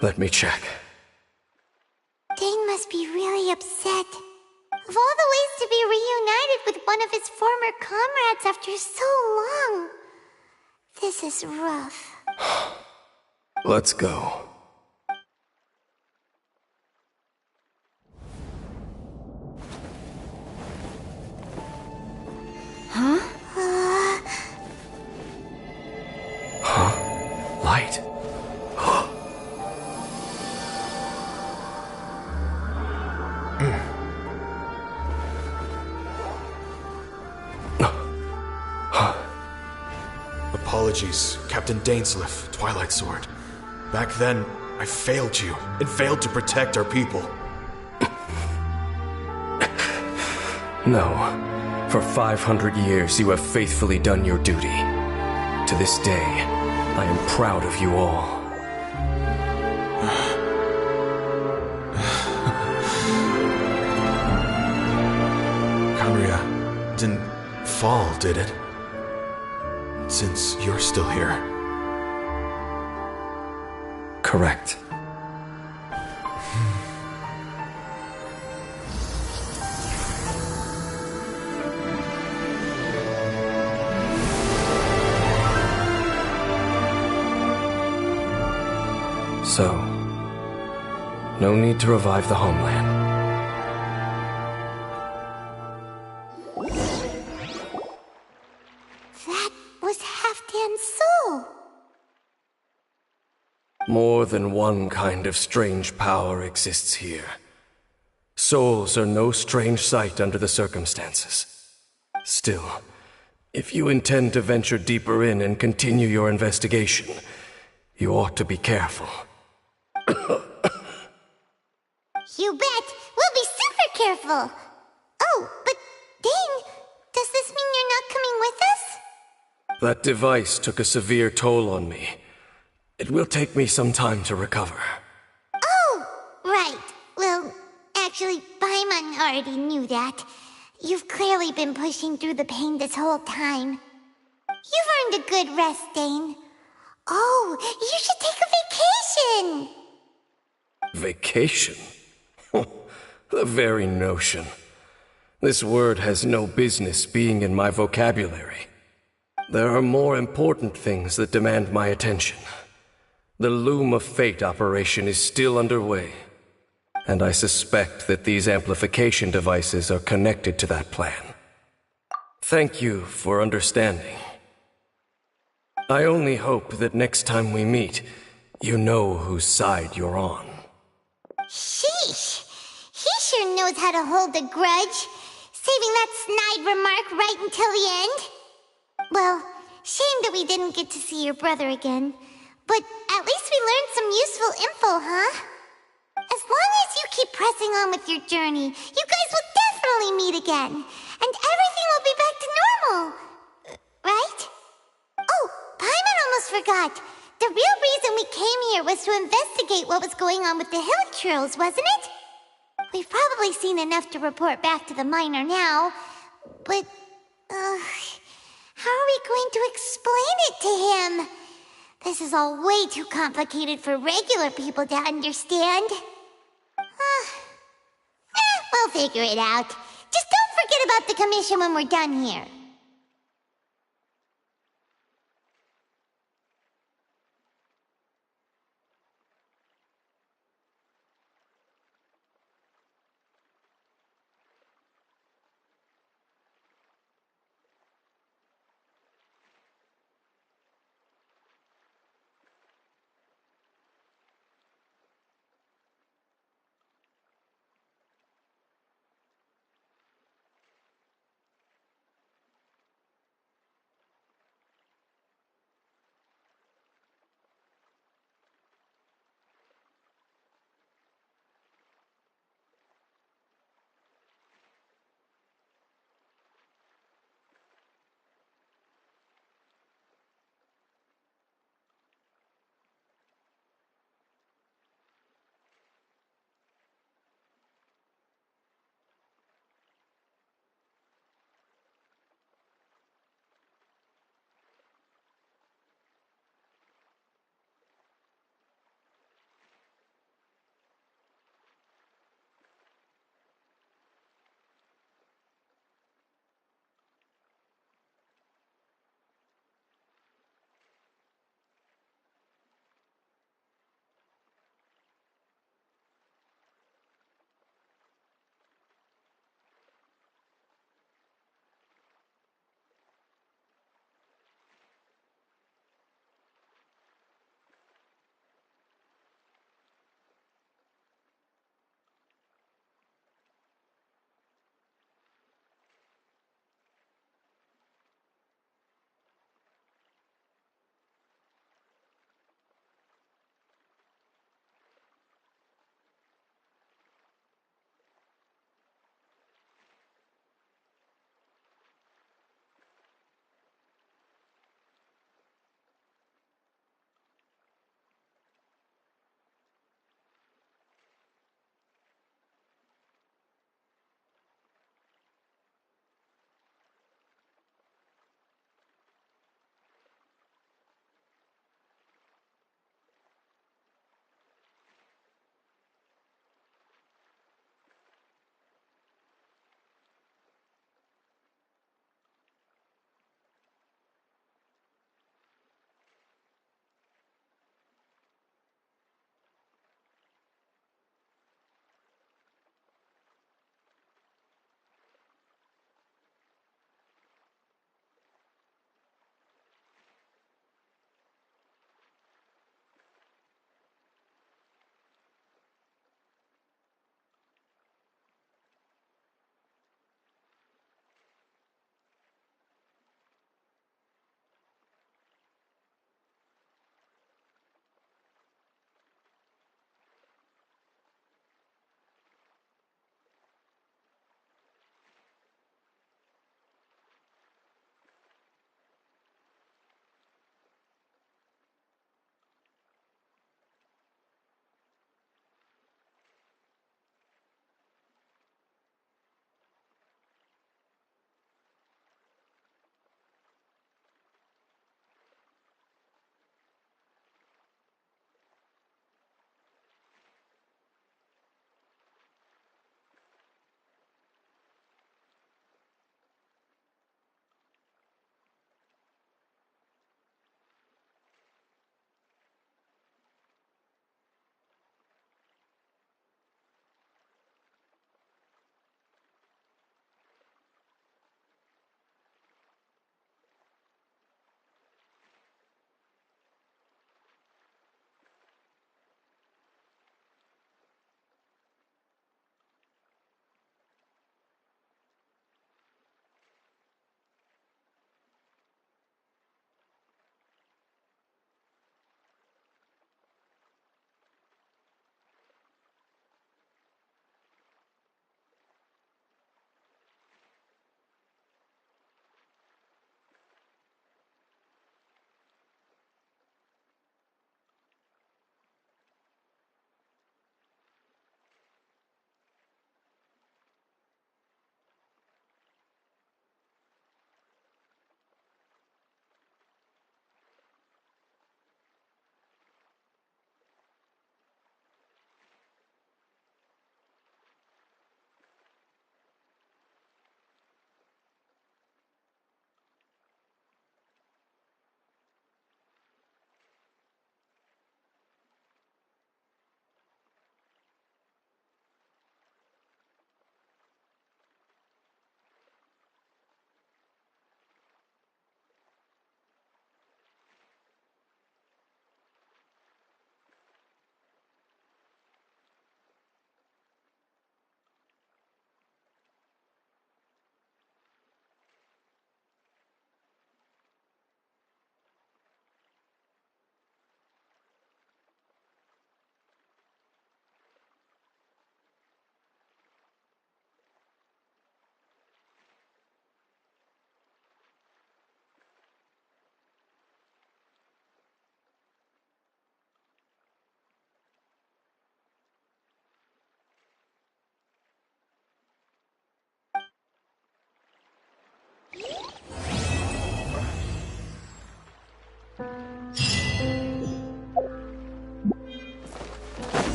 Let me check. Dane must be really upset. Of all the ways to be reunited with one of his former comrades after so long, this is rough. Let's go. Light. Apologies, Captain Dainsleif, Twilight Sword. Back then, I failed you, and failed to protect our people. No. For 500 years, you have faithfully done your duty. To this day, I am proud of you all. Conria didn't fall, did it? Since you're still here. Correct. So, no need to revive the homeland. That was Halfdan's soul. More than one kind of strange power exists here. Souls are no strange sight under the circumstances. Still, if you intend to venture deeper in and continue your investigation, you ought to be careful. You bet! We'll be super careful! Oh, but Dane, does this mean you're not coming with us? That device took a severe toll on me. It will take me some time to recover. Oh, right. Well, actually, Paimon already knew that. You've clearly been pushing through the pain this whole time. You've earned a good rest, Dane. Oh, you should take a vacation! Vacation? The very notion. This word has no business being in my vocabulary. There are more important things that demand my attention. The Loom of Fate operation is still underway, and I suspect that these amplification devices are connected to that plan. Thank you for understanding. I only hope that next time we meet, you know whose side you're on. Sheesh! He sure knows how to hold a grudge, saving that snide remark right until the end. Well, shame that we didn't get to see your brother again, but at least we learned some useful info, huh? As long as you keep pressing on with your journey, you guys will definitely meet again, and everything will be back to normal. Right? Oh, Paimon almost forgot. The real reason we came here was to investigate what was going on with the hill trolls, wasn't it? We've probably seen enough to report back to the miner now, but, how are we going to explain it to him? This is all way too complicated for regular people to understand. We'll figure it out. Just don't forget about the commission when we're done here.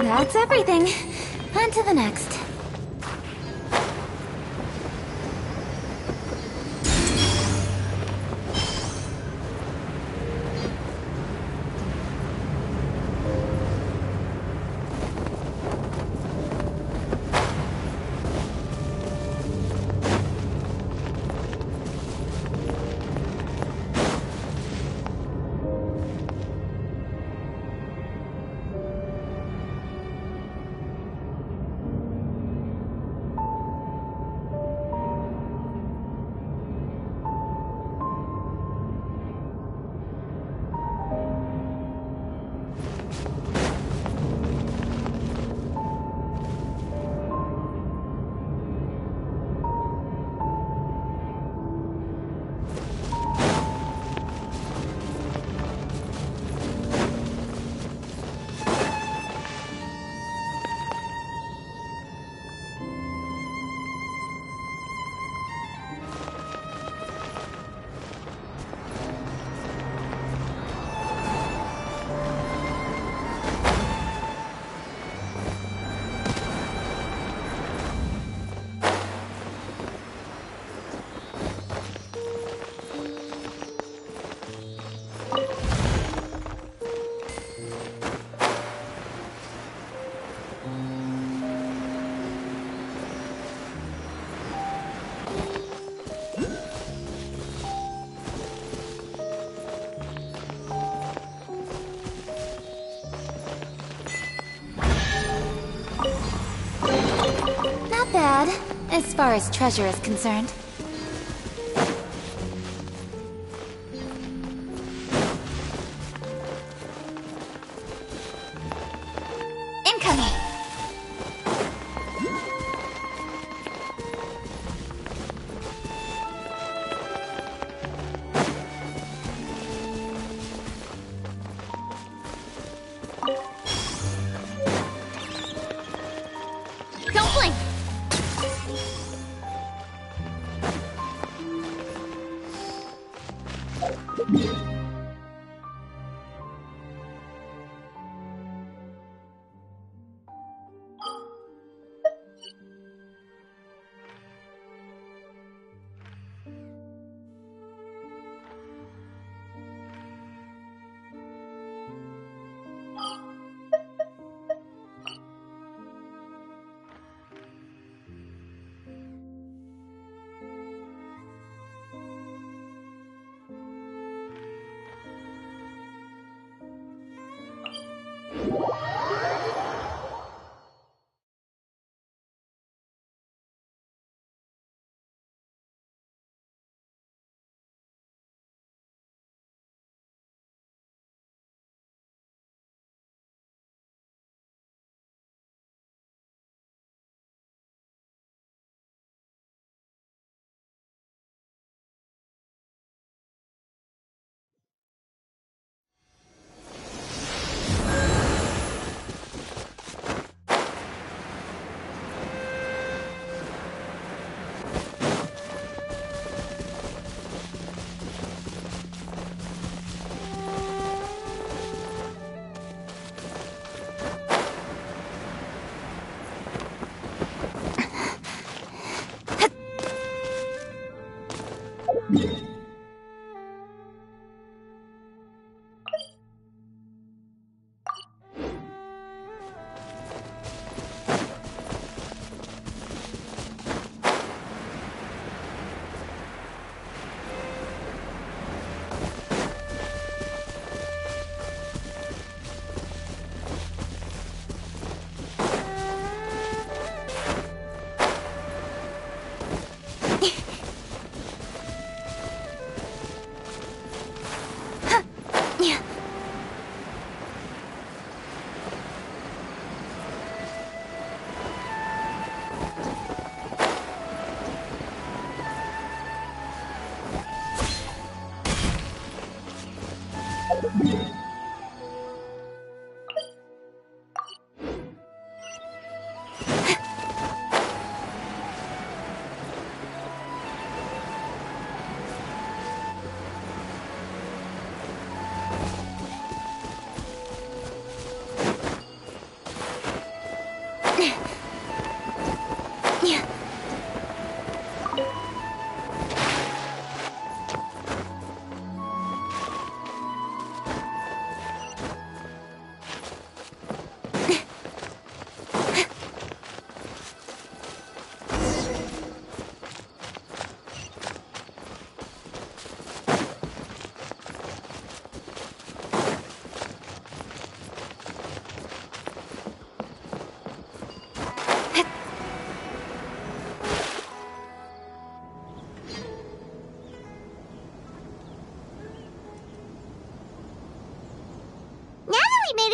That's everything. On to the next. Not bad, as far as treasure is concerned. Incoming! Don't blink!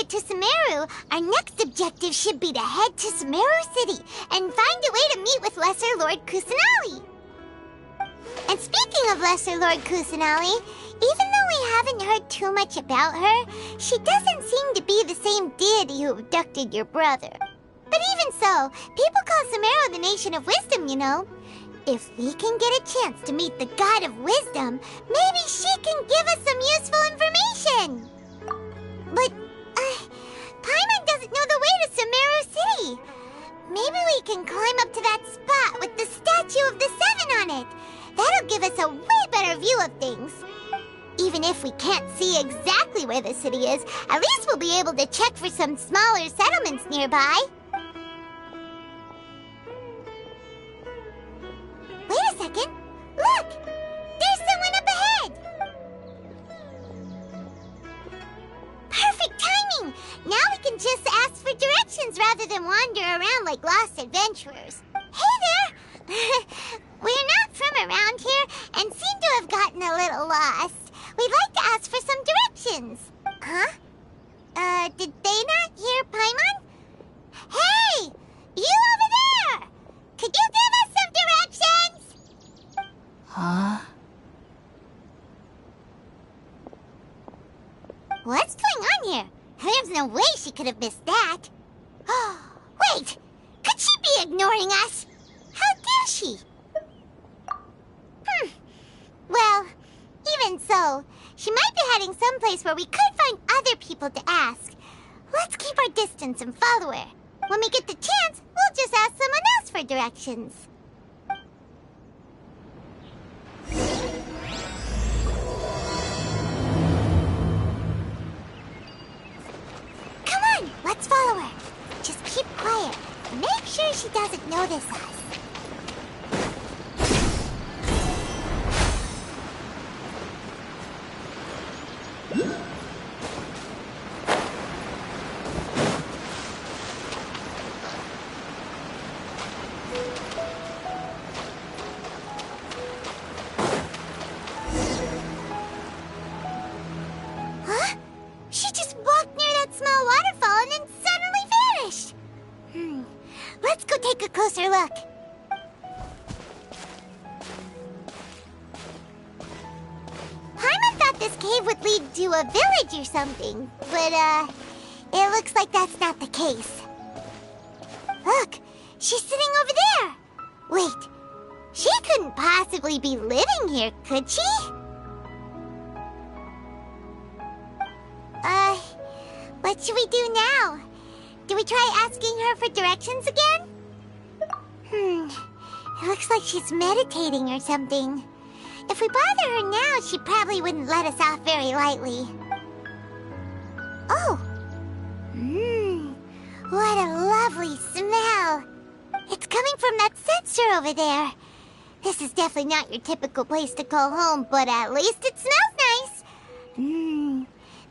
To Sumeru, our next objective should be to head to Sumeru City and find a way to meet with Lesser Lord Kusanali. And speaking of Lesser Lord Kusanali, even though we haven't heard too much about her, she doesn't seem to be the same deity who abducted your brother. But even so, people call Sumeru the Nation of Wisdom, you know. If we can get a chance to meet the God of Wisdom, maybe she can give us some useful information. But Paimon doesn't know the way to Sumeru City. Maybe we can climb up to that spot with the statue of the Seven on it. That'll give us a way better view of things. Even if we can't see exactly where the city is, at least we'll be able to check for some smaller settlements nearby. Wait a second. Look! There's someone up ahead! Perfect timing! Now we can just ask for directions rather than wander around like lost adventurers. Hey there! We're not from around here and seem to have gotten a little lost. We'd like to ask for some directions. Huh? Did they not hear Paimon? Hey! You over there! Could you give us some directions? Huh? What's going on here? There's no way she could have missed that. Wait! Could she be ignoring us? How dare she? Well, even so, she might be heading someplace where we could find other people to ask. Let's keep our distance and follow her. When we get the chance, we'll just ask someone else for directions. Come on, let's follow her. Just keep quiet. Make sure she doesn't notice us. Huh? She just walked near that small waterfall and then suddenly vanished. Let's go take a closer look. Paimon thought this cave would lead to a village or something, but it looks like that's not the case. Look, she's sitting over there. Wait, she couldn't possibly be living here, could she? What should we do now? Do we try asking her for directions again? It looks like she's meditating or something. If we bother her now, she probably wouldn't let us off very lightly. Oh! What a lovely smell! It's coming from that sensor over there. This is definitely not your typical place to call home, but at least it smells nice.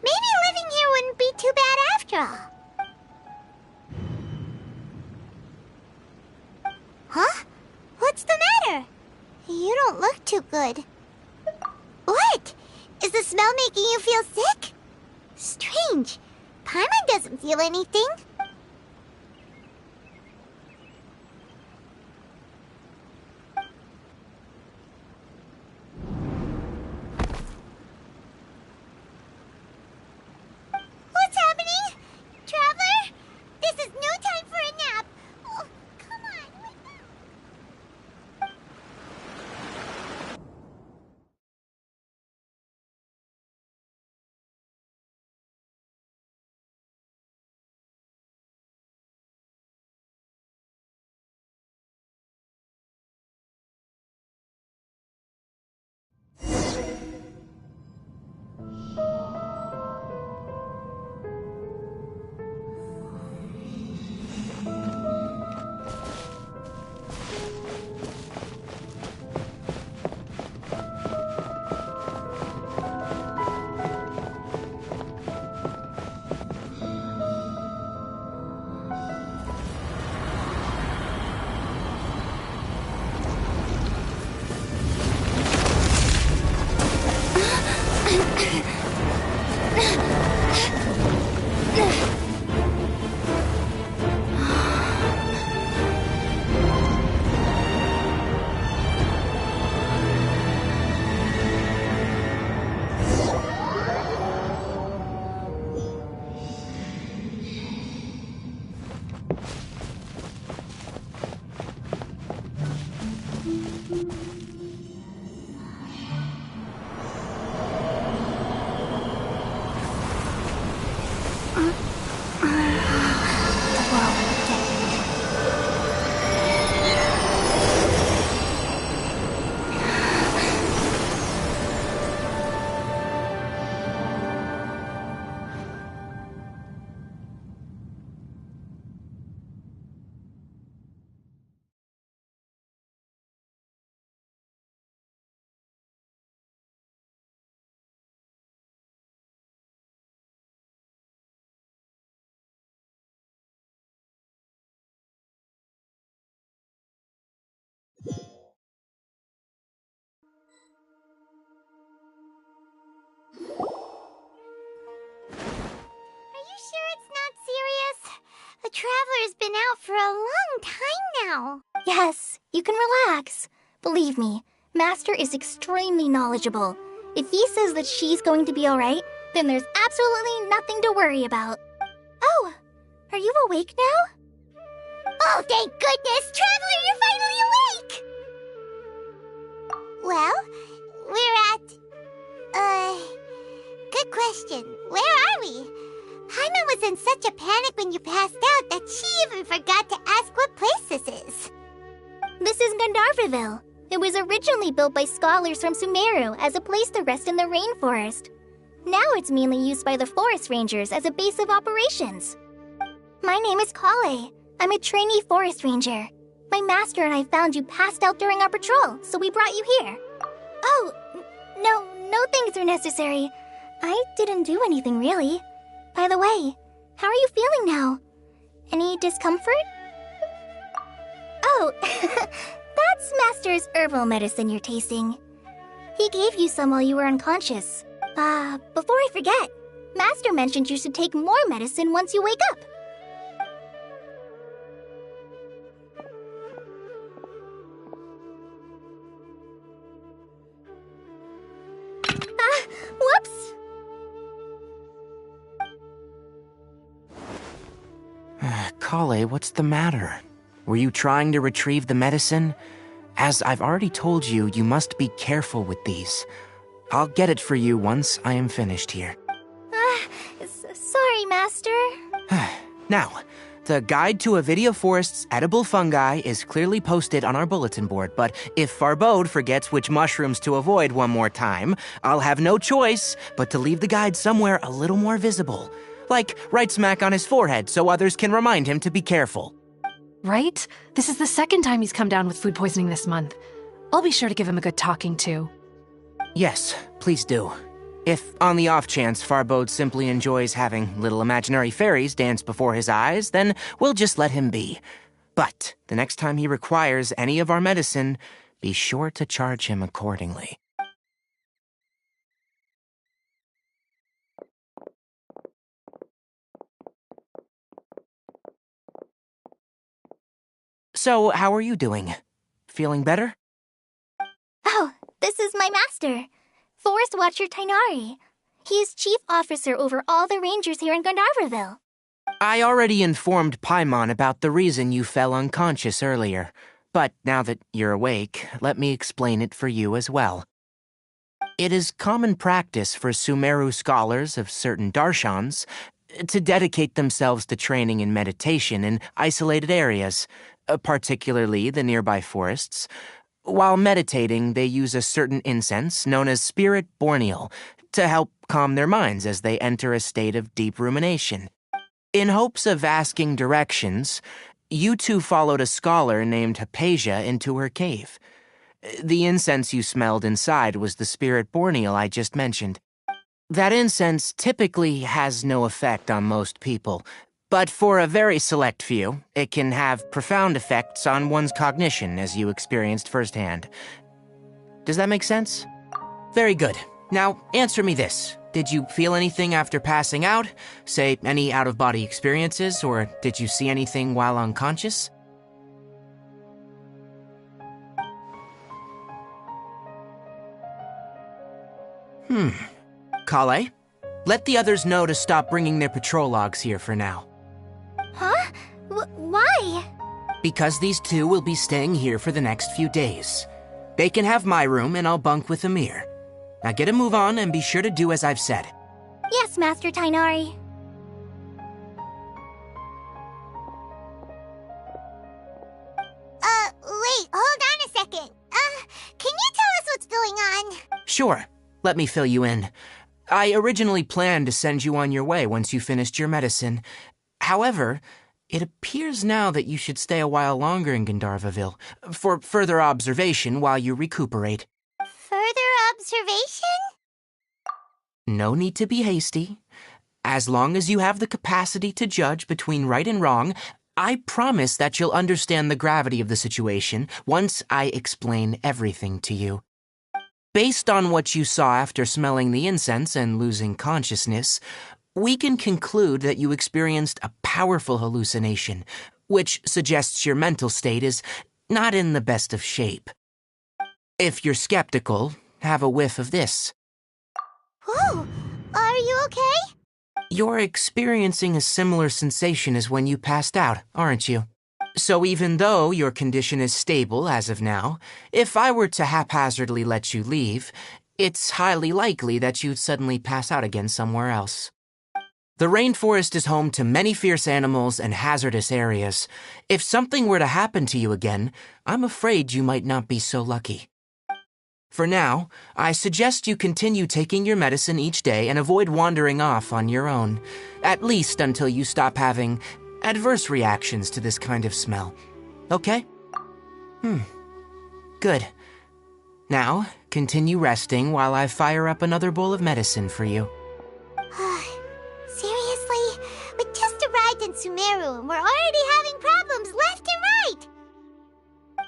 Maybe living here wouldn't be too bad after all. Huh? What's the matter? You don't look too good. What? Is the smell making you feel sick? Strange. Paimon doesn't feel anything. Traveler's been out for a long time now. Yes, you can relax. Believe me, Master is extremely knowledgeable. If he says that she's going to be alright, then there's absolutely nothing to worry about. Oh, are you awake now? Oh, thank goodness! Traveler, you're finally awake! Well, we're at... good question. Where are we? Paimon was in such a panic when you passed out that she even forgot to ask what place this is. This is Gandharvaville. It was originally built by scholars from Sumeru as a place to rest in the rainforest. Now it's mainly used by the forest rangers as a base of operations. My name is Kale. I'm a trainee forest ranger. My master and I found you passed out during our patrol, so we brought you here. Oh, no things are necessary. I didn't do anything really. By the way, how are you feeling now? Any discomfort? Oh, that's Master's herbal medicine you're tasting. He gave you some while you were unconscious. Before I forget, Master mentioned you should take more medicine once you wake up. Whoops! Kale, what's the matter? Were you trying to retrieve the medicine? As I've already told you, you must be careful with these. I'll get it for you once I am finished here. Sorry, Master. Now, the guide to Avidia Forest's edible fungi is clearly posted on our bulletin board, but if Farbode forgets which mushrooms to avoid one more time, I'll have no choice but to leave the guide somewhere a little more visible. Like right smack on his forehead so others can remind him to be careful. Right? This is the second time he's come down with food poisoning this month. I'll be sure to give him a good talking to. Yes, please do. If, on the off chance, Farbode simply enjoys having little imaginary fairies dance before his eyes, then we'll just let him be. But the next time he requires any of our medicine, be sure to charge him accordingly. So, how are you doing? Feeling better? Oh, this is my master, Forest Watcher Tainari. He is chief officer over all the rangers here in Gandharvaville. I already informed Paimon about the reason you fell unconscious earlier. But now that you're awake, let me explain it for you as well. It is common practice for Sumeru scholars of certain darshans to dedicate themselves to training in meditation in isolated areas, particularly the nearby forests. While meditating, they use a certain incense known as Spirit Borneal to help calm their minds as they enter a state of deep rumination. In hopes of asking directions, you two followed a scholar named Hypatia into her cave. The incense you smelled inside was the Spirit Borneal I just mentioned. That incense typically has no effect on most people, but for a very select few, it can have profound effects on one's cognition, as you experienced firsthand. Does that make sense? Very good. Now, answer me this. Did you feel anything after passing out? Say, any out-of-body experiences, or did you see anything while unconscious? Kale, let the others know to stop bringing their patrol logs here for now. Huh? Why? Because these two will be staying here for the next few days. They can have my room and I'll bunk with Amir. Now get a move on and be sure to do as I've said. Yes, Master Tainari. Wait, hold on a second. Can you tell us what's going on? Sure, let me fill you in. I originally planned to send you on your way once you finished your medicine. However, it appears now that you should stay a while longer in Gandharvaville for further observation while you recuperate. Further observation? No need to be hasty. As long as you have the capacity to judge between right and wrong, I promise that you'll understand the gravity of the situation once I explain everything to you. Based on what you saw after smelling the incense and losing consciousness, we can conclude that you experienced a powerful hallucination, which suggests your mental state is not in the best of shape. If you're skeptical, have a whiff of this. Whoa! Are you okay? You're experiencing a similar sensation as when you passed out, aren't you? So even though your condition is stable as of now, if I were to haphazardly let you leave, it's highly likely that you'd suddenly pass out again somewhere else. The rainforest is home to many fierce animals and hazardous areas. If something were to happen to you again, I'm afraid you might not be so lucky. For now, I suggest you continue taking your medicine each day and avoid wandering off on your own, at least until you stop having adverse reactions to this kind of smell. Okay? Good. Now, continue resting while I fire up another bowl of medicine for you. Seriously? We just arrived in Sumeru and we're already having problems left and right!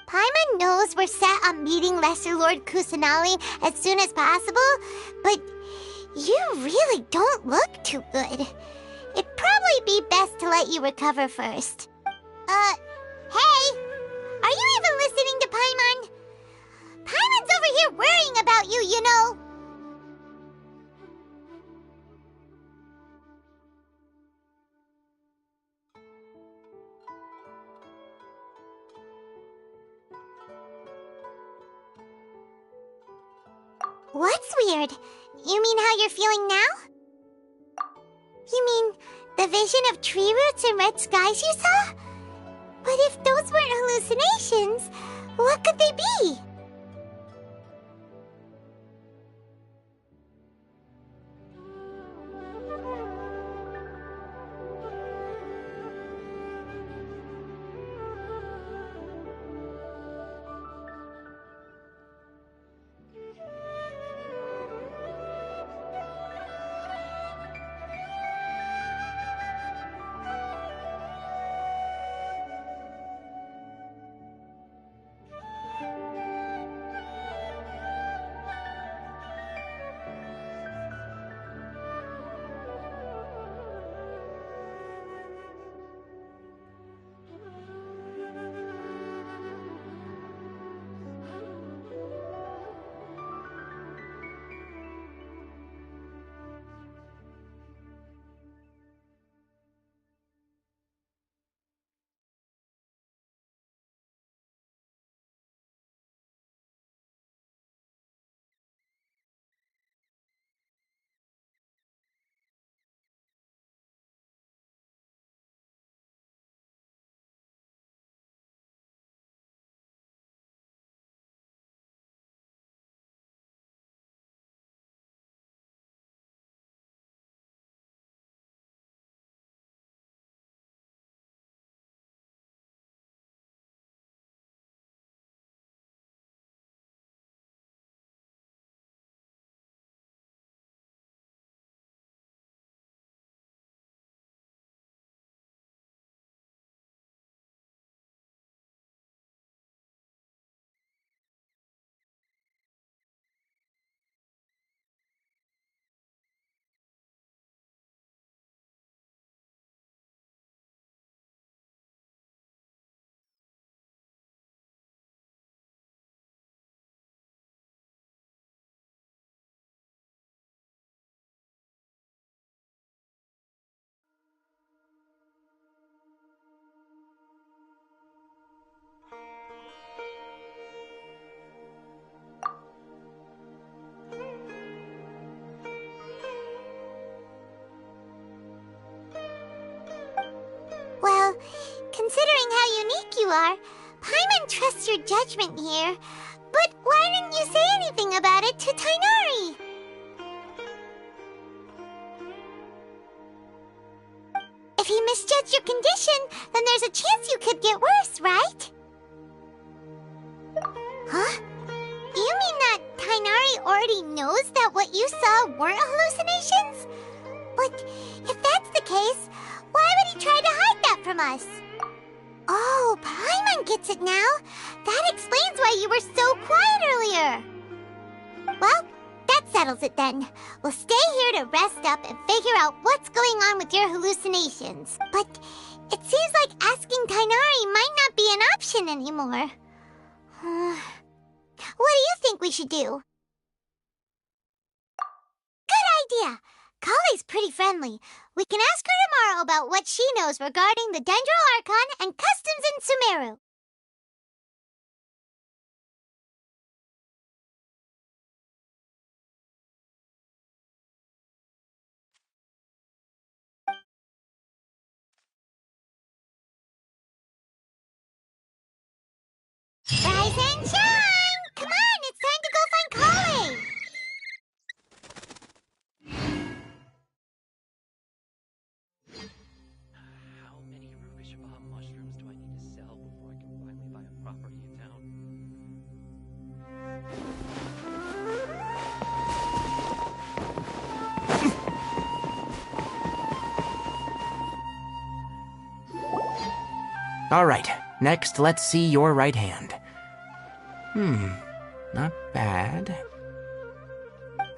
Paimon knows we're set on meeting Lesser Lord Kusanali as soon as possible, but you really don't look too good. It'd probably be best to let you recover first. Hey! Are you even listening to Paimon? Paimon's over here worrying about you, you know! What's weird? You mean how you're feeling now? You mean the vision of tree roots and red skies you saw? But if those weren't hallucinations, what could they be? Well, considering how unique you are, Paimon trusts your judgment here. But why didn't you say anything about it to Tainari? If he misjudged your condition, then there's a chance you could get worse, right? Huh? You mean that Tainari already knows that what you saw weren't hallucinations? But if that's the case, why would he try to hide that from us? Oh, Paimon gets it now. That explains why you were so quiet earlier. Well, that's settles it then. We'll stay here to rest up and figure out what's going on with your hallucinations. But it seems like asking Tainari might not be an option anymore. What do you think we should do? Good idea! Kale's pretty friendly. We can ask her tomorrow about what she knows regarding the Dendro Archon and customs in Sumeru. Rise and shine! Come on, it's time to go find Kale! How many Rubishaba mushrooms do I need to sell before I can finally buy a property in town? All right, next let's see your right hand. Not bad.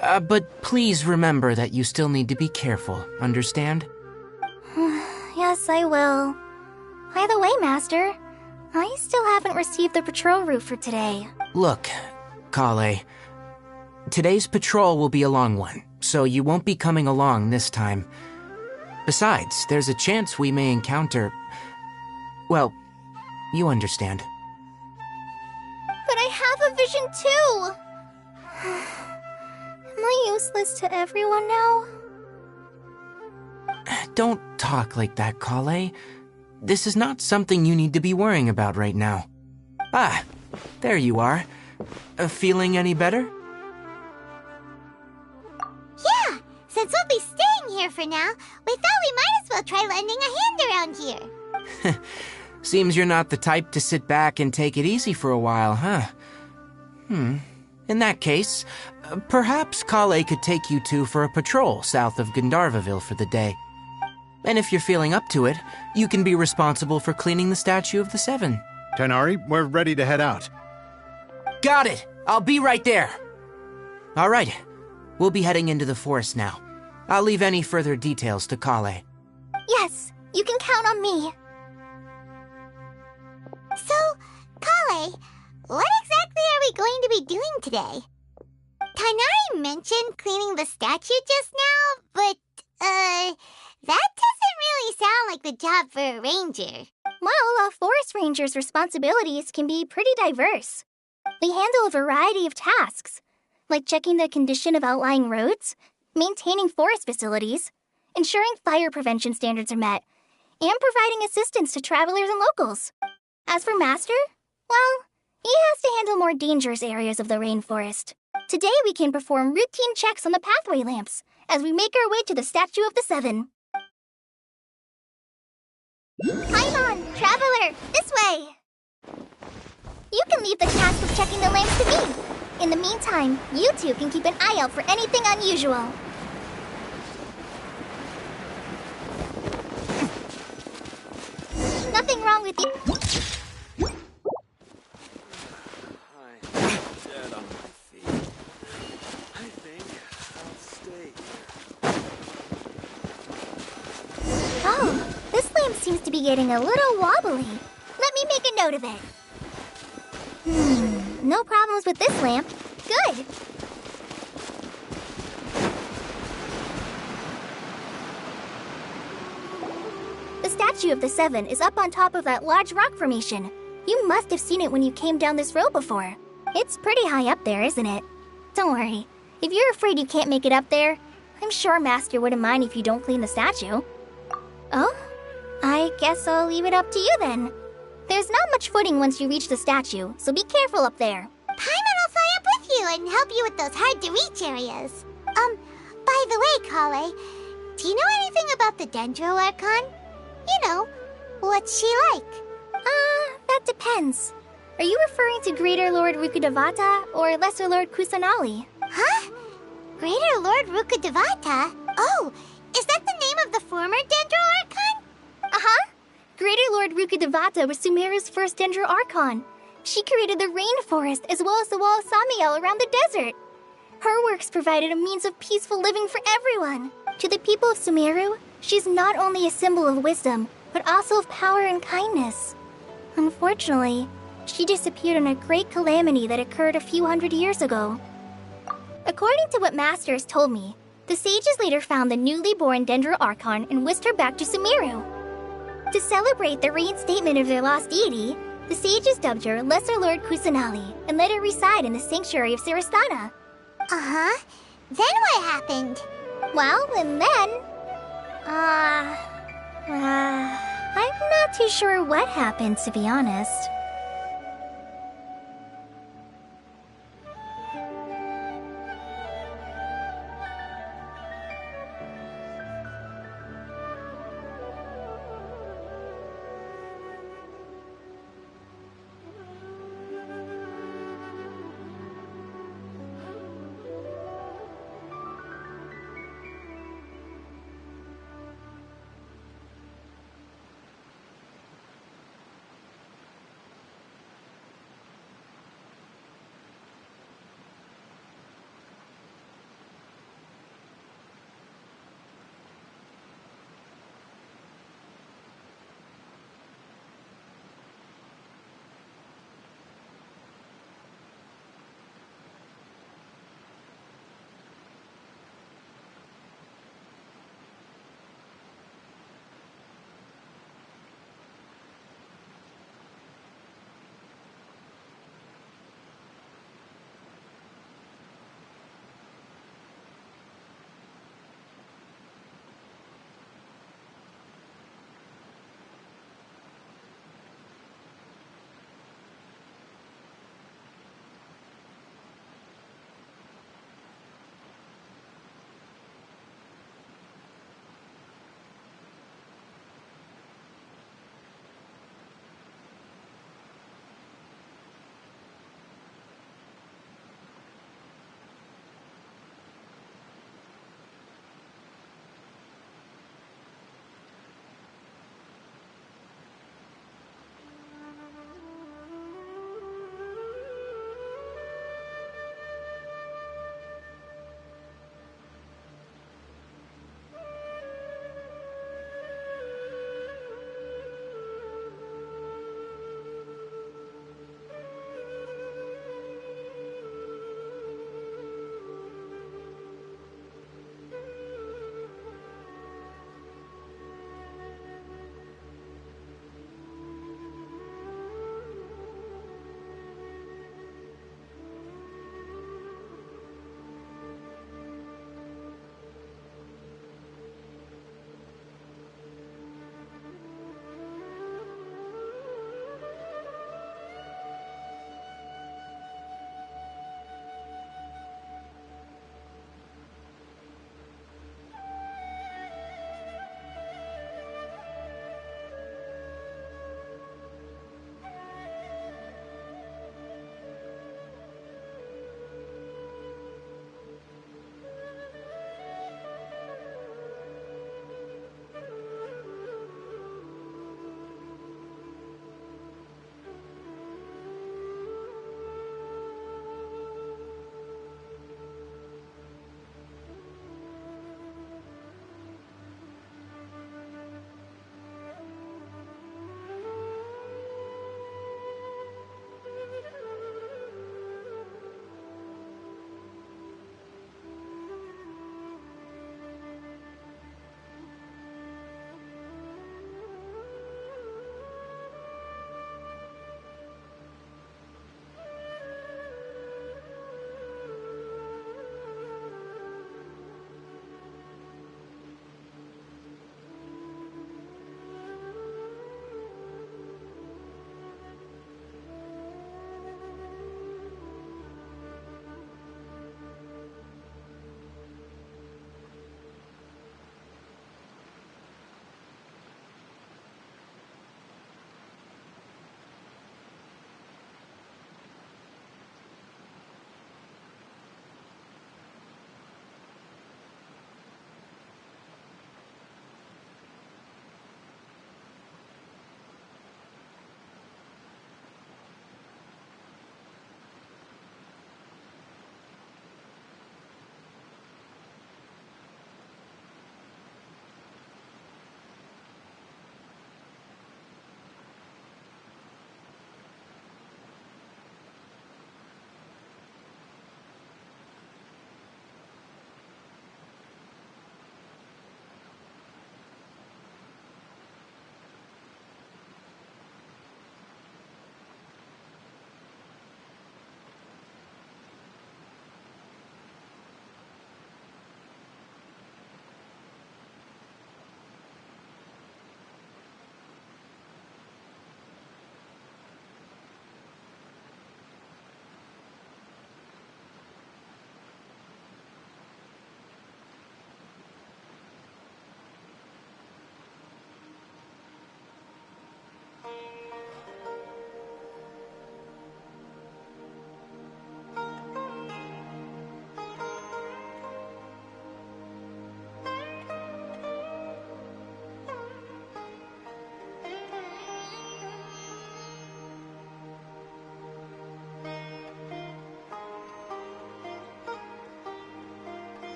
But please remember that you still need to be careful, understand? Yes, I will. By the way, Master, I still haven't received the patrol route for today. Look, Kale, today's patrol will be a long one, so you won't be coming along this time. Besides, there's a chance we may encounter... Well, you understand. But I have a vision too! Am I useless to everyone now? Don't talk like that, Kale. This is not something you need to be worrying about right now. Ah, there you are. Feeling any better? Yeah, since we'll be staying here for now, we thought we might as well try lending a hand around here. Seems you're not the type to sit back and take it easy for a while, huh? In that case, perhaps Kale could take you two for a patrol south of Gandharvaville for the day. And if you're feeling up to it, you can be responsible for cleaning the Statue of the Seven. Tainari, we're ready to head out. Got it! I'll be right there! All right, we'll be heading into the forest now. I'll leave any further details to Kale. Yes, you can count on me. So, Kale, what exactly are we going to be doing today? Tainari mentioned cleaning the statue just now, but, that doesn't really sound like the job for a ranger. Well, a forest ranger's responsibilities can be pretty diverse. They handle a variety of tasks, like checking the condition of outlying roads, maintaining forest facilities, ensuring fire prevention standards are met, and providing assistance to travelers and locals. As for Master, well, he has to handle more dangerous areas of the rainforest. Today we can perform routine checks on the pathway lamps as we make our way to the Statue of the Seven. Paimon, traveler, this way! You can leave the task of checking the lamps to me. In the meantime, you two can keep an eye out for anything unusual. Nothing wrong with you. I'm dead on my feet. I think I'll stay here. Oh, this lamp seems to be getting a little wobbly. Let me make a note of it. No problems with this lamp. Good. The Statue of the Seven is up on top of that large rock formation. You must have seen it when you came down this road before. It's pretty high up there, isn't it? Don't worry. If you're afraid you can't make it up there, I'm sure Master wouldn't mind if you don't clean the statue. Oh? I guess I'll leave it up to you then. There's not much footing once you reach the statue, so be careful up there. Paimon will fly up with you and help you with those hard-to-reach areas. By the way, Kale, do you know anything about the Dendro Archon? You know, what's she like? That depends. Are you referring to Greater Lord Rukudevata or Lesser Lord Kusanali? Huh? Greater Lord Rukudevata? Oh, is that the name of the former Dendro Archon? Uh-huh. Greater Lord Rukudevata was Sumeru's first Dendro Archon. She created the rainforest as well as the wall of Samiel around the desert. Her works provided a means of peaceful living for everyone. To the people of Sumeru, she's not only a symbol of wisdom, but also of power and kindness. Unfortunately, she disappeared in a great calamity that occurred a few hundred years ago. According to what Masters told me, the sages later found the newly born Dendro Archon and whisked her back to Sumeru. To celebrate the reinstatement of their lost deity, the sages dubbed her Lesser Lord Kusanali and let her reside in the sanctuary of Siristana. Uh-huh. Then what happened? Well, and then... I'm not too sure what happened, to be honest.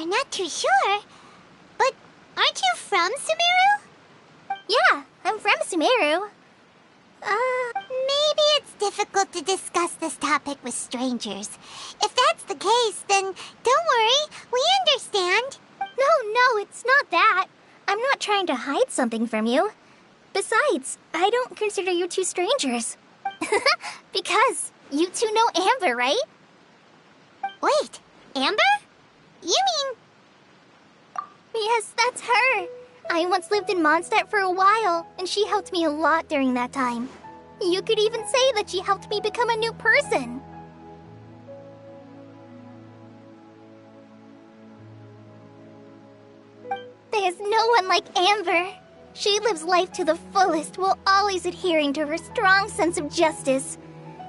you're not too sure. But aren't you from Sumeru? Yeah, I'm from Sumeru. Maybe it's difficult to discuss this topic with strangers. If that's the case, then don't worry, we understand. No, it's not that. I'm not trying to hide something from you. Besides, I don't consider you two strangers. Because you two know Amber, right? Wait, Amber? You mean... Yes, that's her. I once lived in Mondstadt for a while, and she helped me a lot during that time. You could even say that she helped me become a new person. There's no one like Amber. She lives life to the fullest while always adhering to her strong sense of justice.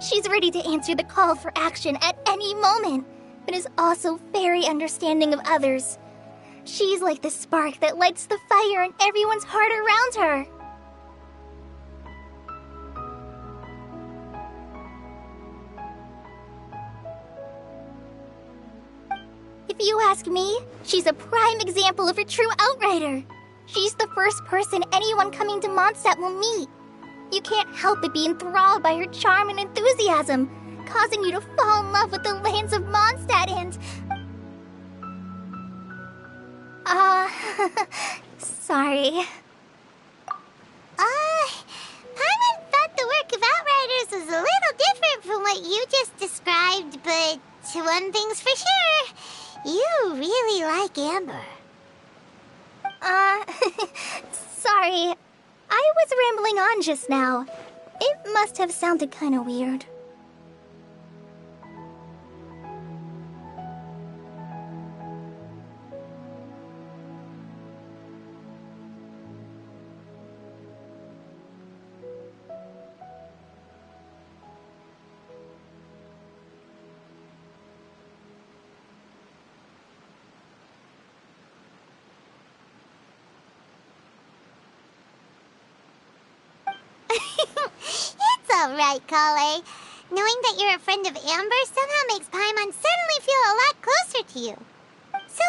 She's ready to answer the call for action at any moment, but is also very understanding of others. She's like the spark that lights the fire in everyone's heart around her. If you ask me, she's a prime example of a true outrider. She's the first person anyone coming to Mondstadt will meet. You can't help but be enthralled by her charm and enthusiasm, causing you to fall in love with the lands of Mondstadt and... sorry. Paimon thought the work of Outriders was a little different from what you just described, but one thing's for sure, you really like Amber. Sorry. I was rambling on just now. It must have sounded kinda weird. It's alright, Kale. Knowing that you're a friend of Amber somehow makes Paimon suddenly feel a lot closer to you. So,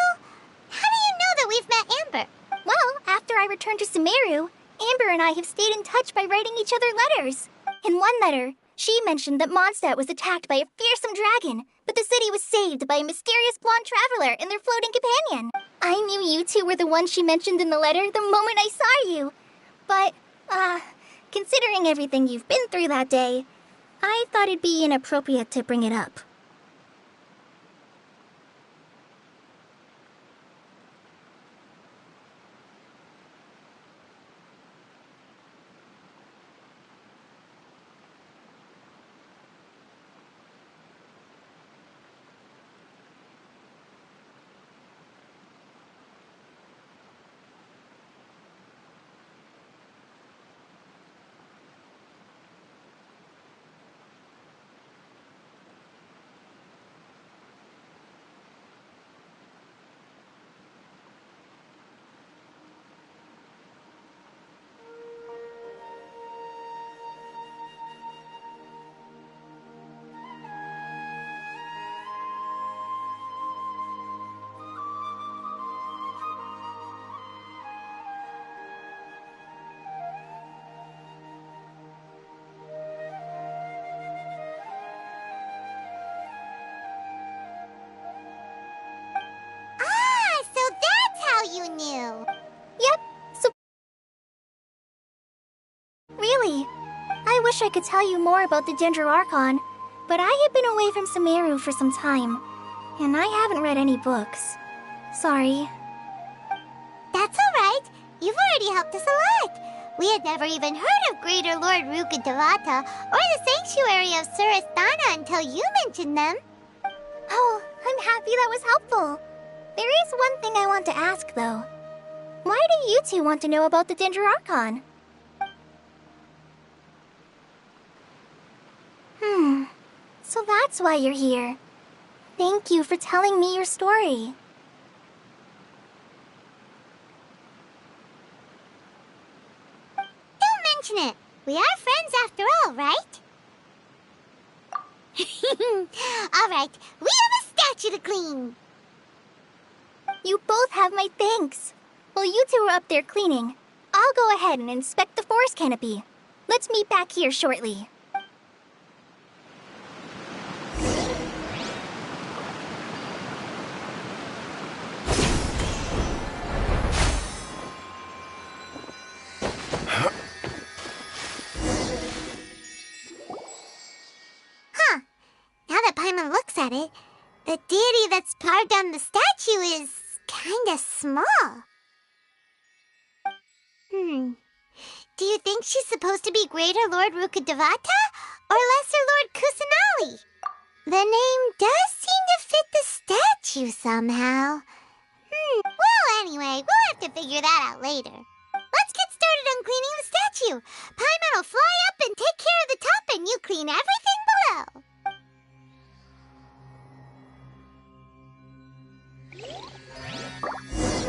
how do you know that we've met Amber? Well, after I returned to Sumeru, Amber and I have stayed in touch by writing each other letters. In one letter, she mentioned that Mondstadt was attacked by a fearsome dragon, but the city was saved by a mysterious blonde traveler and their floating companion. I knew you two were the ones she mentioned in the letter the moment I saw you. But, considering everything you've been through that day, I thought it'd be inappropriate to bring it up. You knew. Yep, so... Really, I wish I could tell you more about the Dendroarchon, but I have been away from Sumeru for some time, and I haven't read any books. Sorry. That's alright. You've already helped us a lot. We had never even heard of Greater Lord Rukkhadevata or the Sanctuary of Surasthana until you mentioned them. Oh, I'm happy that was helpful. There is one thing I want to ask, though. Why do you two want to know about the Dendroarchon? So that's why you're here. Thank you for telling me your story. Don't mention it. We are friends after all, right? Alright, we have a statue to clean. You both have my thanks. While you two are up there cleaning, I'll go ahead and inspect the forest canopy. Let's meet back here shortly. Huh. Now that Paimon looks at it, the deity that's carved on the statue is kinda small. Do you think she's supposed to be Greater Lord Rukkhadevata or Lesser Lord Kusanali? The name does seem to fit the statue somehow. Well, anyway, we'll have to figure that out later. Let's get started on cleaning the statue. Paimon will fly up and take care of the top and you clean everything below.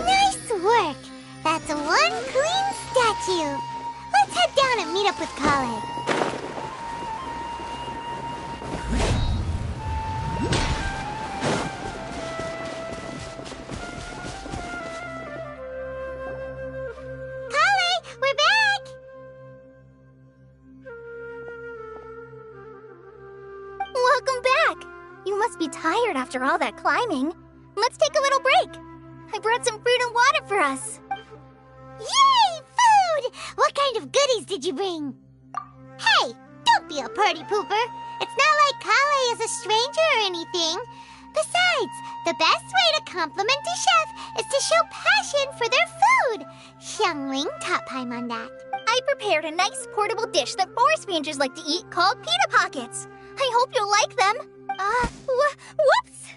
Nice work! That's one clean statue. Let's head down and meet up with Kale. Kale, we're back! Welcome back! You must be tired after all that climbing. Let's take a little break. I brought some fruit and water for us. Yay! Food! What kind of goodies did you bring? Hey, don't be a party pooper. It's not like Kale is a stranger or anything. Besides, the best way to compliment a chef is to show passion for their food. Xiangling taught Paimon that. I prepared a nice portable dish that forest rangers like to eat called pita pockets. I hope you'll like them. Whoops!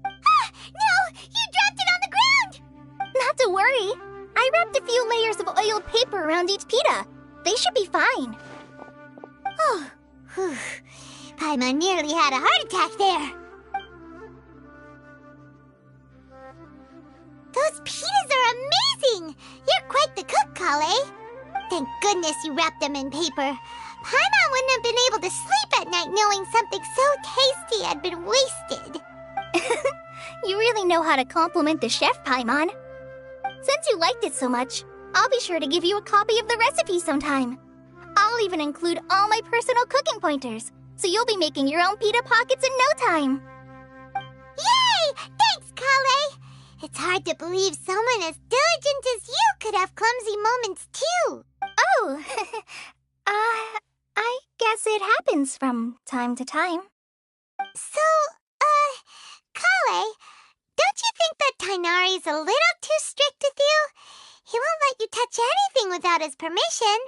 Ah, no! You dropped it on the ground! Not to worry. I wrapped a few layers of oiled paper around each pita. They should be fine. Oh, whew. Paimon nearly had a heart attack there. Those pitas are amazing! You're quite the cook, Kale. Thank goodness you wrapped them in paper. Paimon wouldn't have been able to sleep at night knowing something so tasty had been wasted. You really know how to compliment the chef, Paimon. Since you liked it so much, I'll be sure to give you a copy of the recipe sometime. I'll even include all my personal cooking pointers, so you'll be making your own pita pockets in no time. Yay! Thanks, Kale! It's hard to believe someone as diligent as you could have clumsy moments, too. Oh, I guess it happens from time to time. So, Kale, don't you think that Tainari's a little too strict with you? He won't let you touch anything without his permission.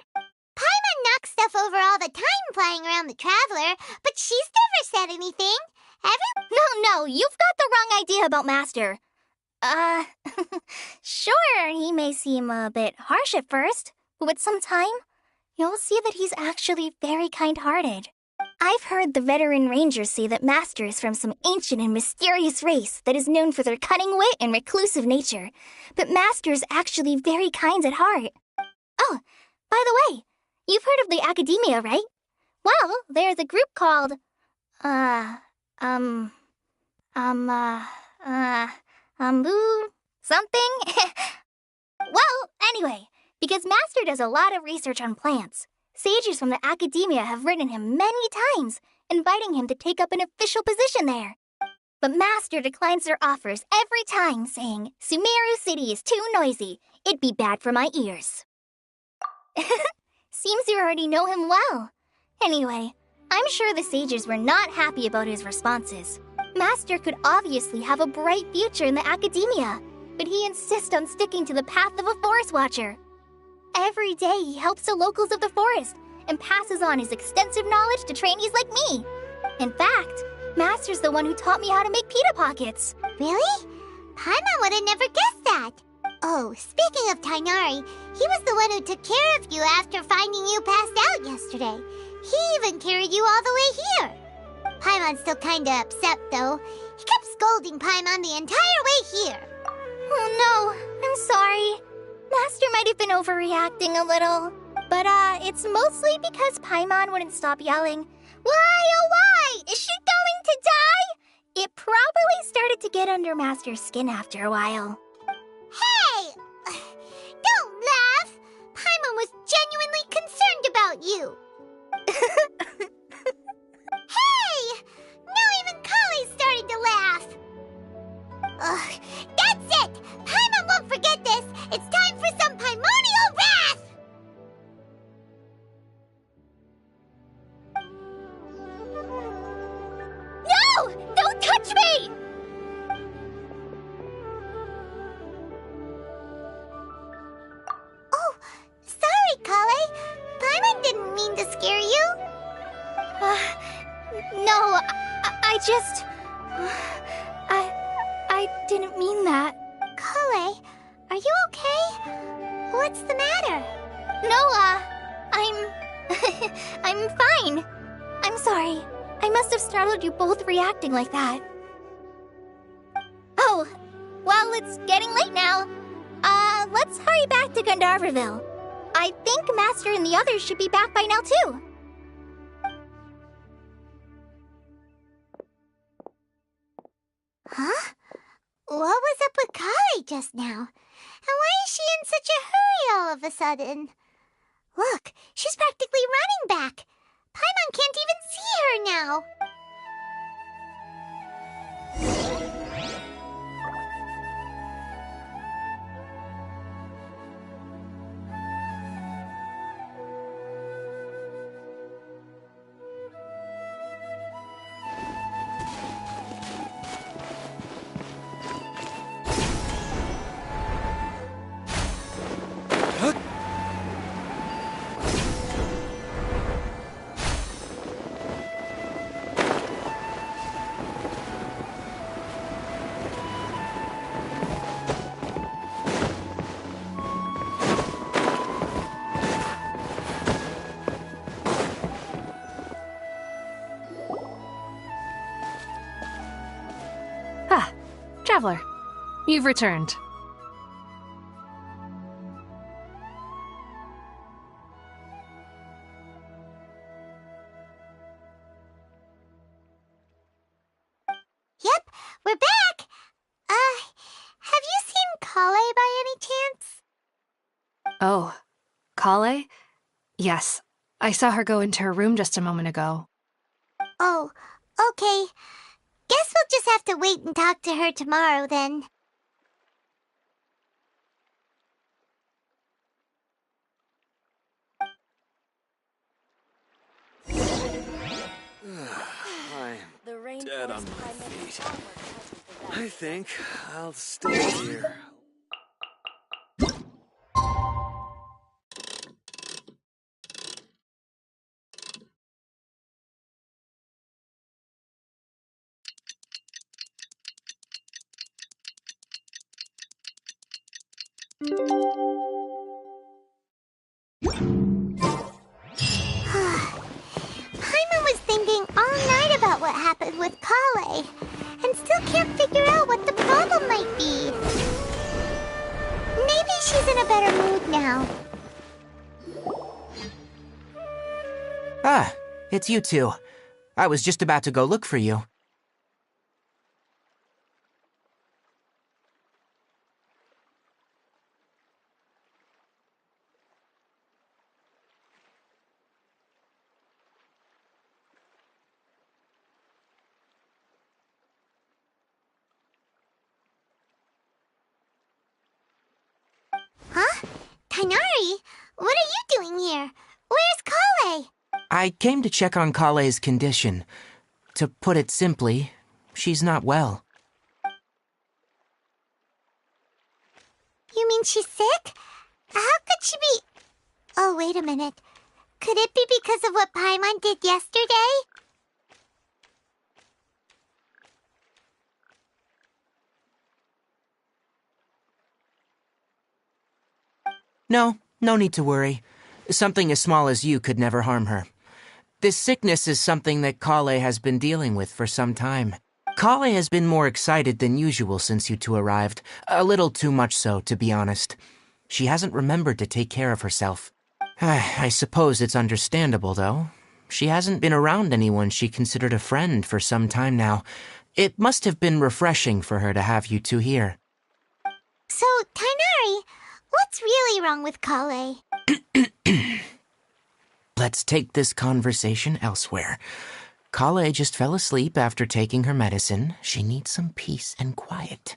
Paimon knocks stuff over all the time flying around the Traveler, but she's never said anything. No, you've got the wrong idea about Master. Sure, he may seem a bit harsh at first, but with some time, you'll see that he's actually very kind-hearted. I've heard the veteran rangers say that Master is from some ancient and mysterious race that is known for their cunning wit and reclusive nature, but Master is actually very kind at heart. Oh, by the way, you've heard of the Academia, right? Well, there's a group called, something? Well, anyway, because Master does a lot of research on plants, sages from the Academia have written him many times, inviting him to take up an official position there. But Master declines their offers every time, saying, Sumeru City is too noisy. It'd be bad for my ears. Seems you already know him well. Anyway, I'm sure the sages were not happy about his responses. Master could obviously have a bright future in the Academia, but he insists on sticking to the path of a forest watcher. Every day he helps the locals of the forest and passes on his extensive knowledge to trainees like me. In fact, Master's the one who taught me how to make pita pockets. Really? Paimon would have never guessed that. Oh, speaking of Tainari, he was the one who took care of you after finding you passed out yesterday. He even carried you all the way here. Paimon's still kinda upset, though. He kept scolding Paimon the entire way here. Oh no, I'm sorry. Master might have been overreacting a little. But, it's mostly because Paimon wouldn't stop yelling, Why, oh why? Is she going to die? It probably started to get under Master's skin after a while. Hey! Don't laugh! Paimon was genuinely concerned about you. Hey! Now even Kali's starting to laugh. Ugh, that's it! Paimon won't forget this! It's time for some primordial wrath! No! Don't touch me! Oh, sorry, Kale. Paimon didn't mean to scare you. No, I just... I didn't mean that. Kale, are you okay? What's the matter? No, I'm fine. I'm sorry. I must have startled you both reacting like that. Oh, well, it's getting late now. Let's hurry back to Gandharville. I think Master and the others should be back by now, too. Huh? What was up with Kale just now? And why is she in such a hurry all of a sudden? Look, she's practically running back. Paimon can't even see her now. Traveler, you've returned. Yep, we're back. Have you seen Kale by any chance? Oh, Kale? Yes, I saw her go into her room just a moment ago. Oh, okay. Guess we'll just have to wait and talk to her tomorrow then. I'm dead on my feet. I think I'll stay here. Paimon was thinking all night about what happened with Kale, and still can't figure out what the problem might be. Maybe she's in a better mood now. Ah, it's you two. I was just about to go look for you. Huh? Tainari? What are you doing here? Where's Kale? I came to check on Kale's condition. To put it simply, she's not well. You mean she's sick? How could she be... Oh, wait a minute. Could it be because of what Paimon did yesterday? No need to worry. Something as small as you could never harm her. This sickness is something that Kale has been dealing with for some time. Kale has been more excited than usual since you two arrived. A little too much so, to be honest. She hasn't remembered to take care of herself. I suppose it's understandable, though. She hasn't been around anyone she considered a friend for some time now. It must have been refreshing for her to have you two here. So, Tainari, what's really wrong with Kale? Let's take this conversation elsewhere. Kale just fell asleep after taking her medicine. She needs some peace and quiet.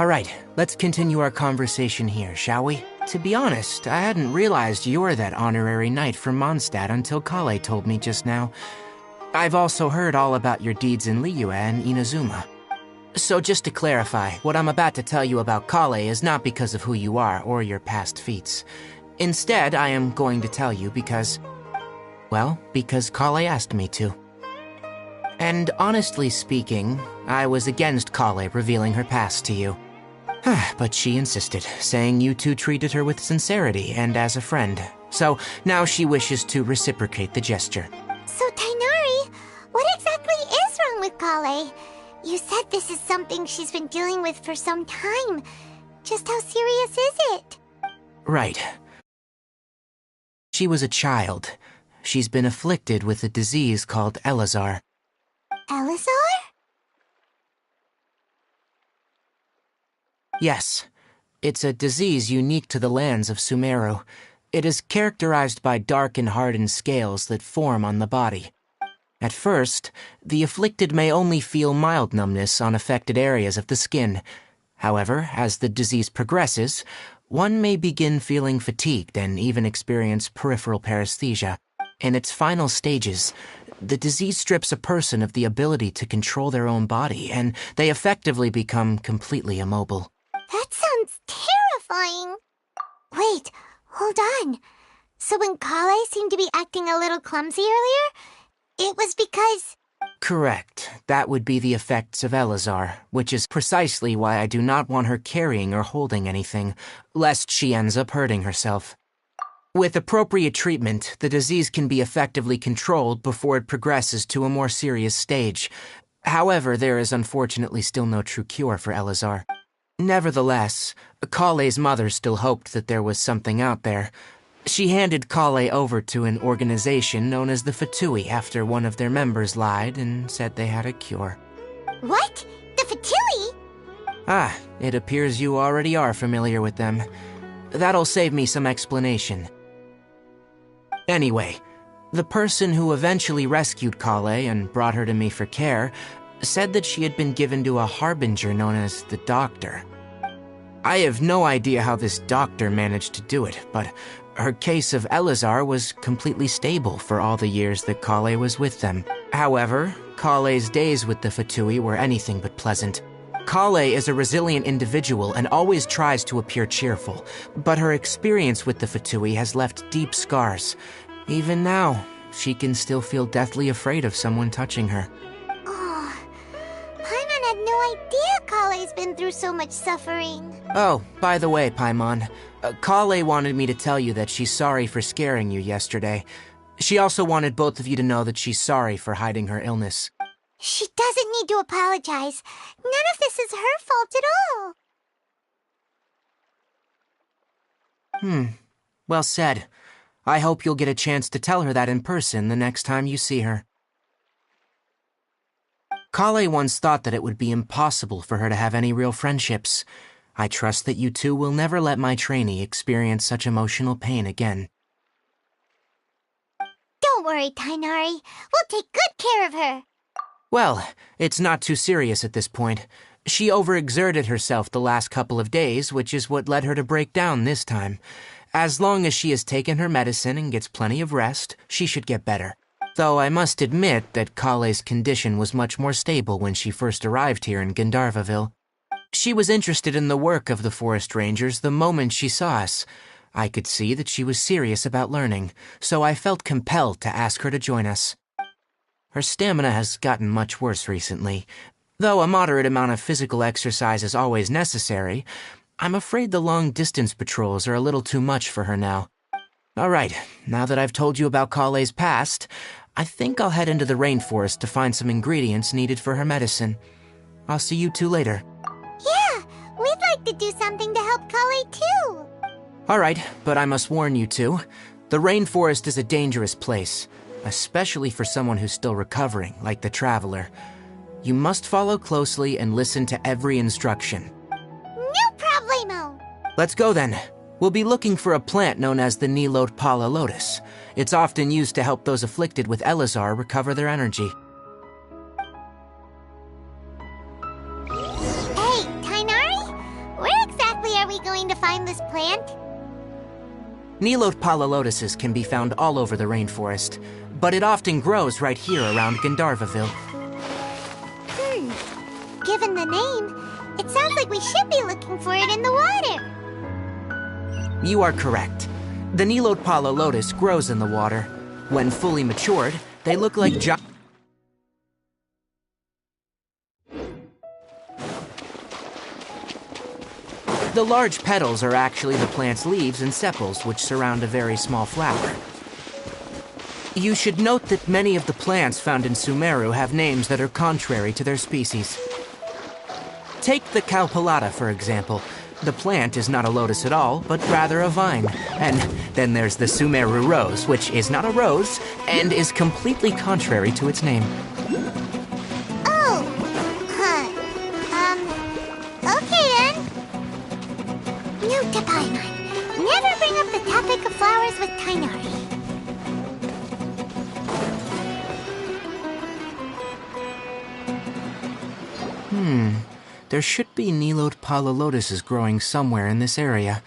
Alright, let's continue our conversation here, shall we? To be honest, I hadn't realized you're that honorary knight from Mondstadt until Kale told me just now. I've also heard all about your deeds in Liyue and Inazuma. So just to clarify, what I'm about to tell you about Kale is not because of who you are or your past feats. Instead, I am going to tell you because Kale asked me to. And honestly speaking, I was against Kale revealing her past to you. But she insisted, saying you two treated her with sincerity and as a friend. So now she wishes to reciprocate the gesture. So, Tainari, what exactly is wrong with Kale? You said this is something she's been dealing with for some time. Just how serious is it? Right. She was a child. She's been afflicted with a disease called Elazar. Elazar? Yes. It's a disease unique to the lands of Sumeru. It is characterized by dark and hardened scales that form on the body. At first, the afflicted may only feel mild numbness on affected areas of the skin. However, as the disease progresses, one may begin feeling fatigued and even experience peripheral paresthesia. In its final stages, the disease strips a person of the ability to control their own body, and they effectively become completely immobile. That sounds terrifying. Wait, hold on. So when Kale seemed to be acting a little clumsy earlier, it was because... Correct. That would be the effects of Elazar, which is precisely why I do not want her carrying or holding anything, lest she ends up hurting herself. With appropriate treatment, the disease can be effectively controlled before it progresses to a more serious stage. However, there is unfortunately still no true cure for Elazar. Nevertheless, Kale's mother still hoped that there was something out there. She handed Kale over to an organization known as the Fatui after one of their members lied and said they had a cure. What? The Fatui? Ah, it appears you already are familiar with them. That'll save me some explanation. Anyway, the person who eventually rescued Kale and brought her to me for care said that she had been given to a harbinger known as the Doctor. I have no idea how this doctor managed to do it, but her case of Elazar was completely stable for all the years that Kale was with them. However, Kale's days with the Fatui were anything but pleasant. Kale is a resilient individual and always tries to appear cheerful, but her experience with the Fatui has left deep scars. Even now, she can still feel deathly afraid of someone touching her. Oh, Paimon had no idea Kale's been through so much suffering. Oh, by the way, Paimon, Kale wanted me to tell you that she's sorry for scaring you yesterday. She also wanted both of you to know that she's sorry for hiding her illness. She doesn't need to apologize. None of this is her fault at all. Well said. I hope you'll get a chance to tell her that in person the next time you see her. Kale once thought that it would be impossible for her to have any real friendships. I trust that you two will never let my trainee experience such emotional pain again. Don't worry, Tainari. We'll take good care of her. Well, it's not too serious at this point. She overexerted herself the last couple of days, which is what led her to break down this time. As long as she has taken her medicine and gets plenty of rest, she should get better. Though I must admit that Kale's condition was much more stable when she first arrived here in Gandharvaville. She was interested in the work of the forest rangers the moment she saw us. I could see that she was serious about learning, so I felt compelled to ask her to join us. Her stamina has gotten much worse recently. Though a moderate amount of physical exercise is always necessary, I'm afraid the long-distance patrols are a little too much for her now. Alright, now that I've told you about Kale's past, I think I'll head into the rainforest to find some ingredients needed for her medicine. I'll see you two later. Yeah, we'd like to do something to help Kale too. Alright, but I must warn you two. The rainforest is a dangerous place, especially for someone who's still recovering, like the Traveler. You must follow closely and listen to every instruction. No problemo! Let's go then. We'll be looking for a plant known as the Nilotpala lotus. It's often used to help those afflicted with Elazar recover their energy. Hey, Tainari? Nilode Lotuses can be found all over the rainforest, but it often grows right here around Gandharvaville. Given the name, it sounds like we should be looking for it in the water. You are correct. The Nilode Lotus grows in the water. When fully matured, they look like The large petals are actually the plant's leaves and sepals, which surround a very small flower. You should note that many of the plants found in Sumeru have names that are contrary to their species. Take the Calpulata, for example. The plant is not a lotus at all, but rather a vine. And then there's the Sumeru rose, which is not a rose, and is completely contrary to its name. Oh, okay then. Note to Paimon. Never bring up the topic of flowers with Tainari. There should be Nilode Lotuses growing somewhere in this area.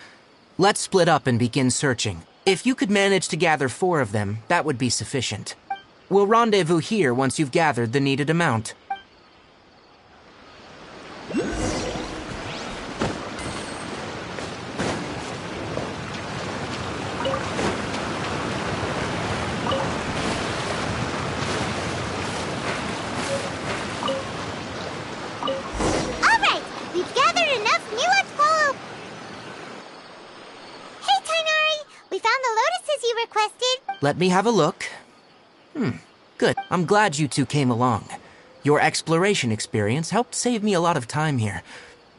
Let's split up and begin searching. If you could manage to gather 4 of them, that would be sufficient. We'll rendezvous here once you've gathered the needed amount. Let me have a look. Good. I'm glad you two came along. Your exploration experience helped save me a lot of time here.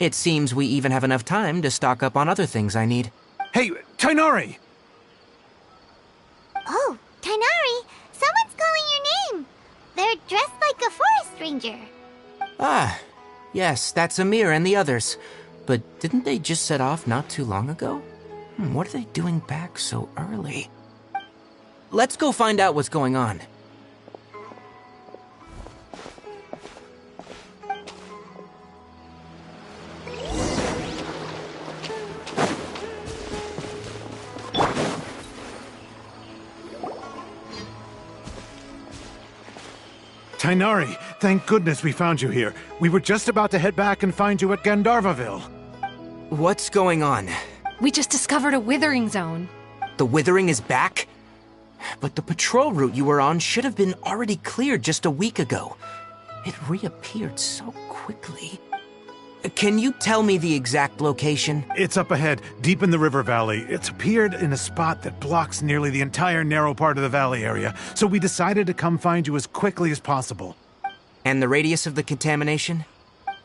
It seems we even have enough time to stock up on other things I need. Hey, Tainari! Oh, Tainari! Someone's calling your name! They're dressed like a forest ranger. Ah, yes, that's Amir and the others. But didn't they just set off not too long ago? What are they doing back so early? Let's go find out what's going on. Tainari, thank goodness we found you here. We were just about to head back and find you at Gandharvaville. What's going on? We just discovered a withering zone. The withering is back? But the patrol route you were on should have been already cleared just a week ago. It reappeared so quickly. Can you tell me the exact location? It's up ahead, deep in the river valley. It's appeared in a spot that blocks nearly the entire narrow part of the valley area, so we decided to come find you as quickly as possible. And the radius of the contamination?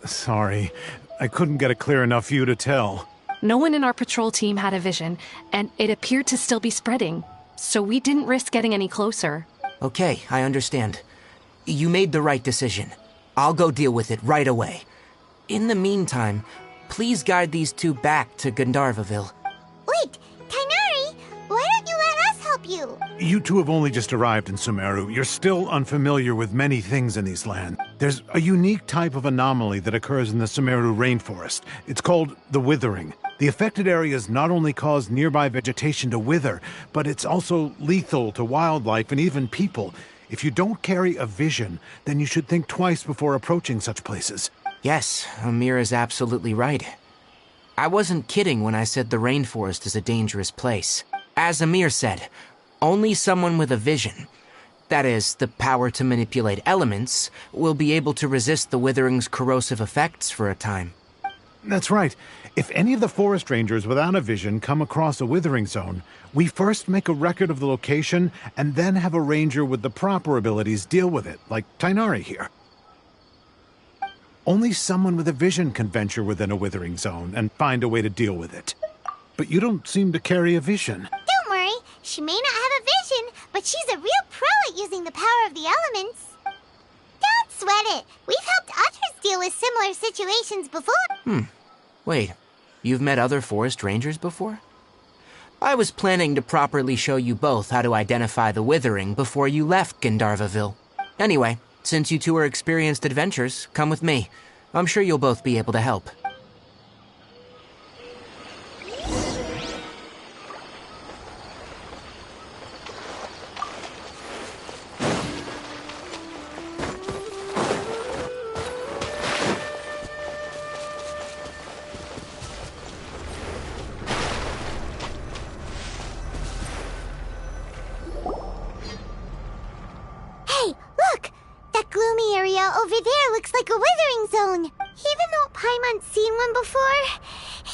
Sorry, I couldn't get a clear enough view to tell. No one in our patrol team had a vision, and it appeared to still be spreading. So we didn't risk getting any closer. Okay, I understand. You made the right decision. I'll go deal with it right away. In the meantime, please guide these two back to Gandharvaville. Wait, Tainari, why don't you let us help you? You two have only just arrived in Sumeru. You're still unfamiliar with many things in these lands. There's a unique type of anomaly that occurs in the Sumeru rainforest. It's called the withering. The affected areas not only cause nearby vegetation to wither, but it's also lethal to wildlife and even people. If you don't carry a vision, then you should think twice before approaching such places. Yes, Amir is absolutely right. I wasn't kidding when I said the rainforest is a dangerous place. As Amir said, only someone with a vision, that is, the power to manipulate elements, will be able to resist the withering's corrosive effects for a time. That's right. If any of the forest rangers without a vision come across a withering zone, we first make a record of the location and then have a ranger with the proper abilities deal with it, like Tainari here. Only someone with a vision can venture within a withering zone and find a way to deal with it. But you don't seem to carry a vision. Don't worry, she may not have a vision, but she's a real pro at using the power of the elements. Don't sweat it. We've helped others deal with similar situations before. Wait, you've met other forest rangers before? I was planning to properly show you both how to identify the withering before you left Gandharvaville. Anyway, since you two are experienced adventurers, come with me. I'm sure you'll both be able to help. that gloomy area over there looks like a withering zone. Even though Paimon's seen one before,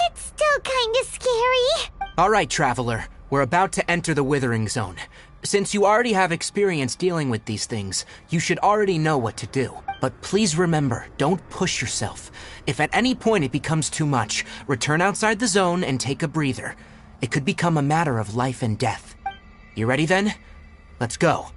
it's still kinda scary. All right, Traveler. We're about to enter the Withering Zone. Since you already have experience dealing with these things, you should already know what to do. But please remember, don't push yourself. If at any point it becomes too much, return outside the zone and take a breather. It could become a matter of life and death. You ready then? Let's go.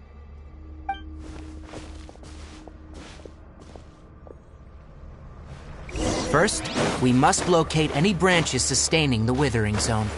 First, we must locate any branches sustaining the Withering Zone.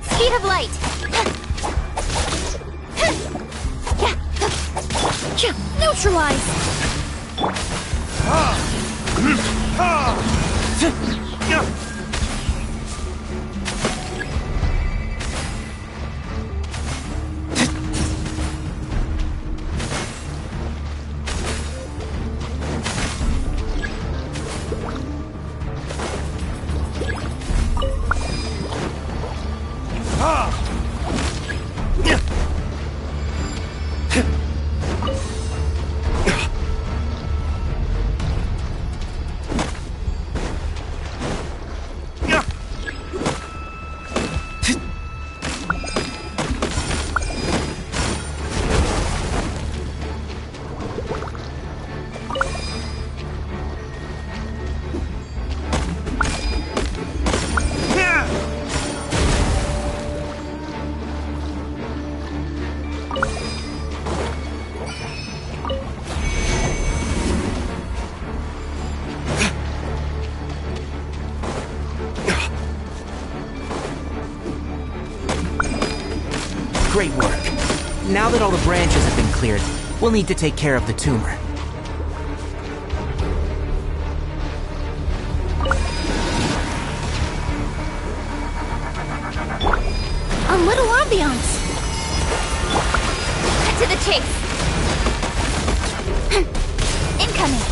Speed of light! Neutralize! Great work. Now that all the branches have been cleared, we'll need to take care of the tumor. A little ambiance. Cut to the chase. Incoming.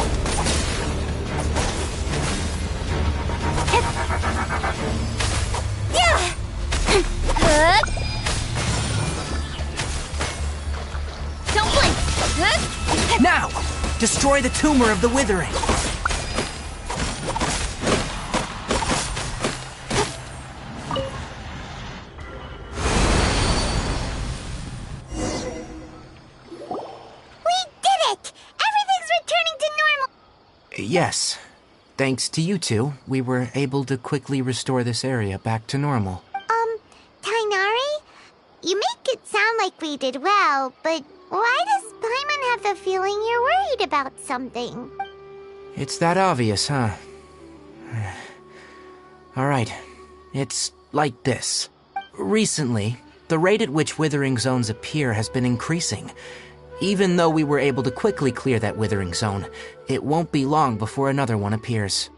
Don't blink. Now! Destroy the tumor of the Withering! Yes. Thanks to you two, we were able to quickly restore this area back to normal. Tainari? You make it sound like we did well, but why does Paimon have the feeling you're worried about something? It's that obvious, huh? Alright. It's like this. Recently, the rate at which Withering Zones appear has been increasing. Even though we were able to quickly clear that Withering Zone, it won't be long before another one appears.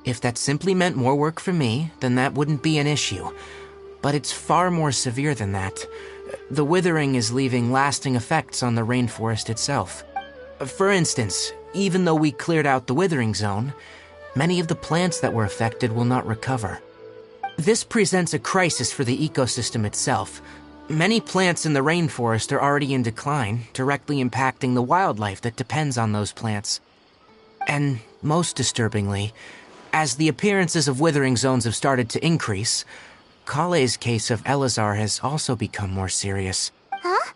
If that simply meant more work for me, then that wouldn't be an issue. But it's far more severe than that. The Withering is leaving lasting effects on the rainforest itself. For instance, even though we cleared out the Withering Zone, many of the plants that were affected will not recover. This presents a crisis for the ecosystem itself. Many plants in the rainforest are already in decline, directly impacting the wildlife that depends on those plants. And most disturbingly, as the appearances of withering zones have started to increase, Kale's case of Elazar has also become more serious. Huh?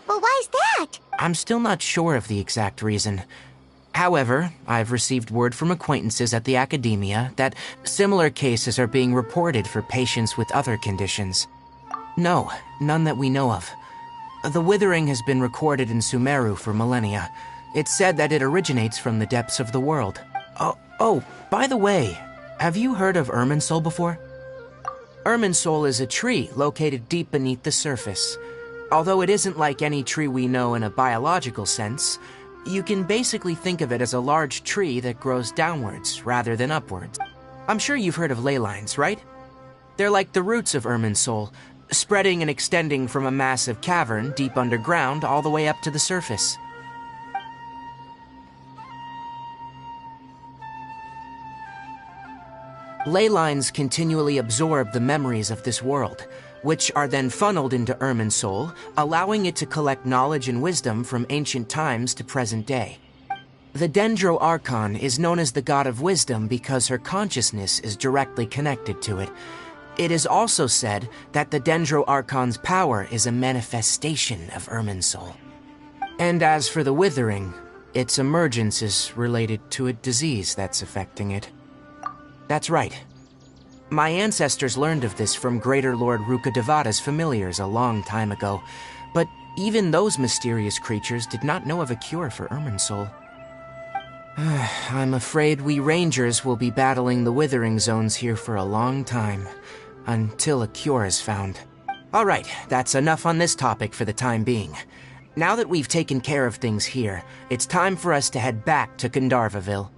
But why is that? I'm still not sure of the exact reason. However, I've received word from acquaintances at the academia that similar cases are being reported for patients with other conditions. No, none that we know of. The withering has been recorded in Sumeru for millennia. It's said that it originates from the depths of the world. Oh, by the way, have you heard of Irminsul before? Irminsul is a tree located deep beneath the surface. Although it isn't like any tree we know in a biological sense, you can basically think of it as a large tree that grows downwards rather than upwards. I'm sure you've heard of ley lines, right? They're like the roots of Irminsul, spreading and extending from a massive cavern deep underground all the way up to the surface. Ley lines continually absorb the memories of this world, which are then funneled into Irminsul, allowing it to collect knowledge and wisdom from ancient times to present day. The Dendro Archon is known as the god of wisdom because her consciousness is directly connected to it. It is also said that the Dendro Archon's power is a manifestation of Irminsul. And as for the withering, its emergence is related to a disease that's affecting it. That's right. My ancestors learned of this from Greater Lord Rukkhadevata's familiars a long time ago, but even those mysterious creatures did not know of a cure for Irminsul. I'm afraid we Rangers will be battling the withering zones here for a long time, until a cure is found. Alright, that's enough on this topic for the time being. Now that we've taken care of things here, it's time for us to head back to Gandharvaville.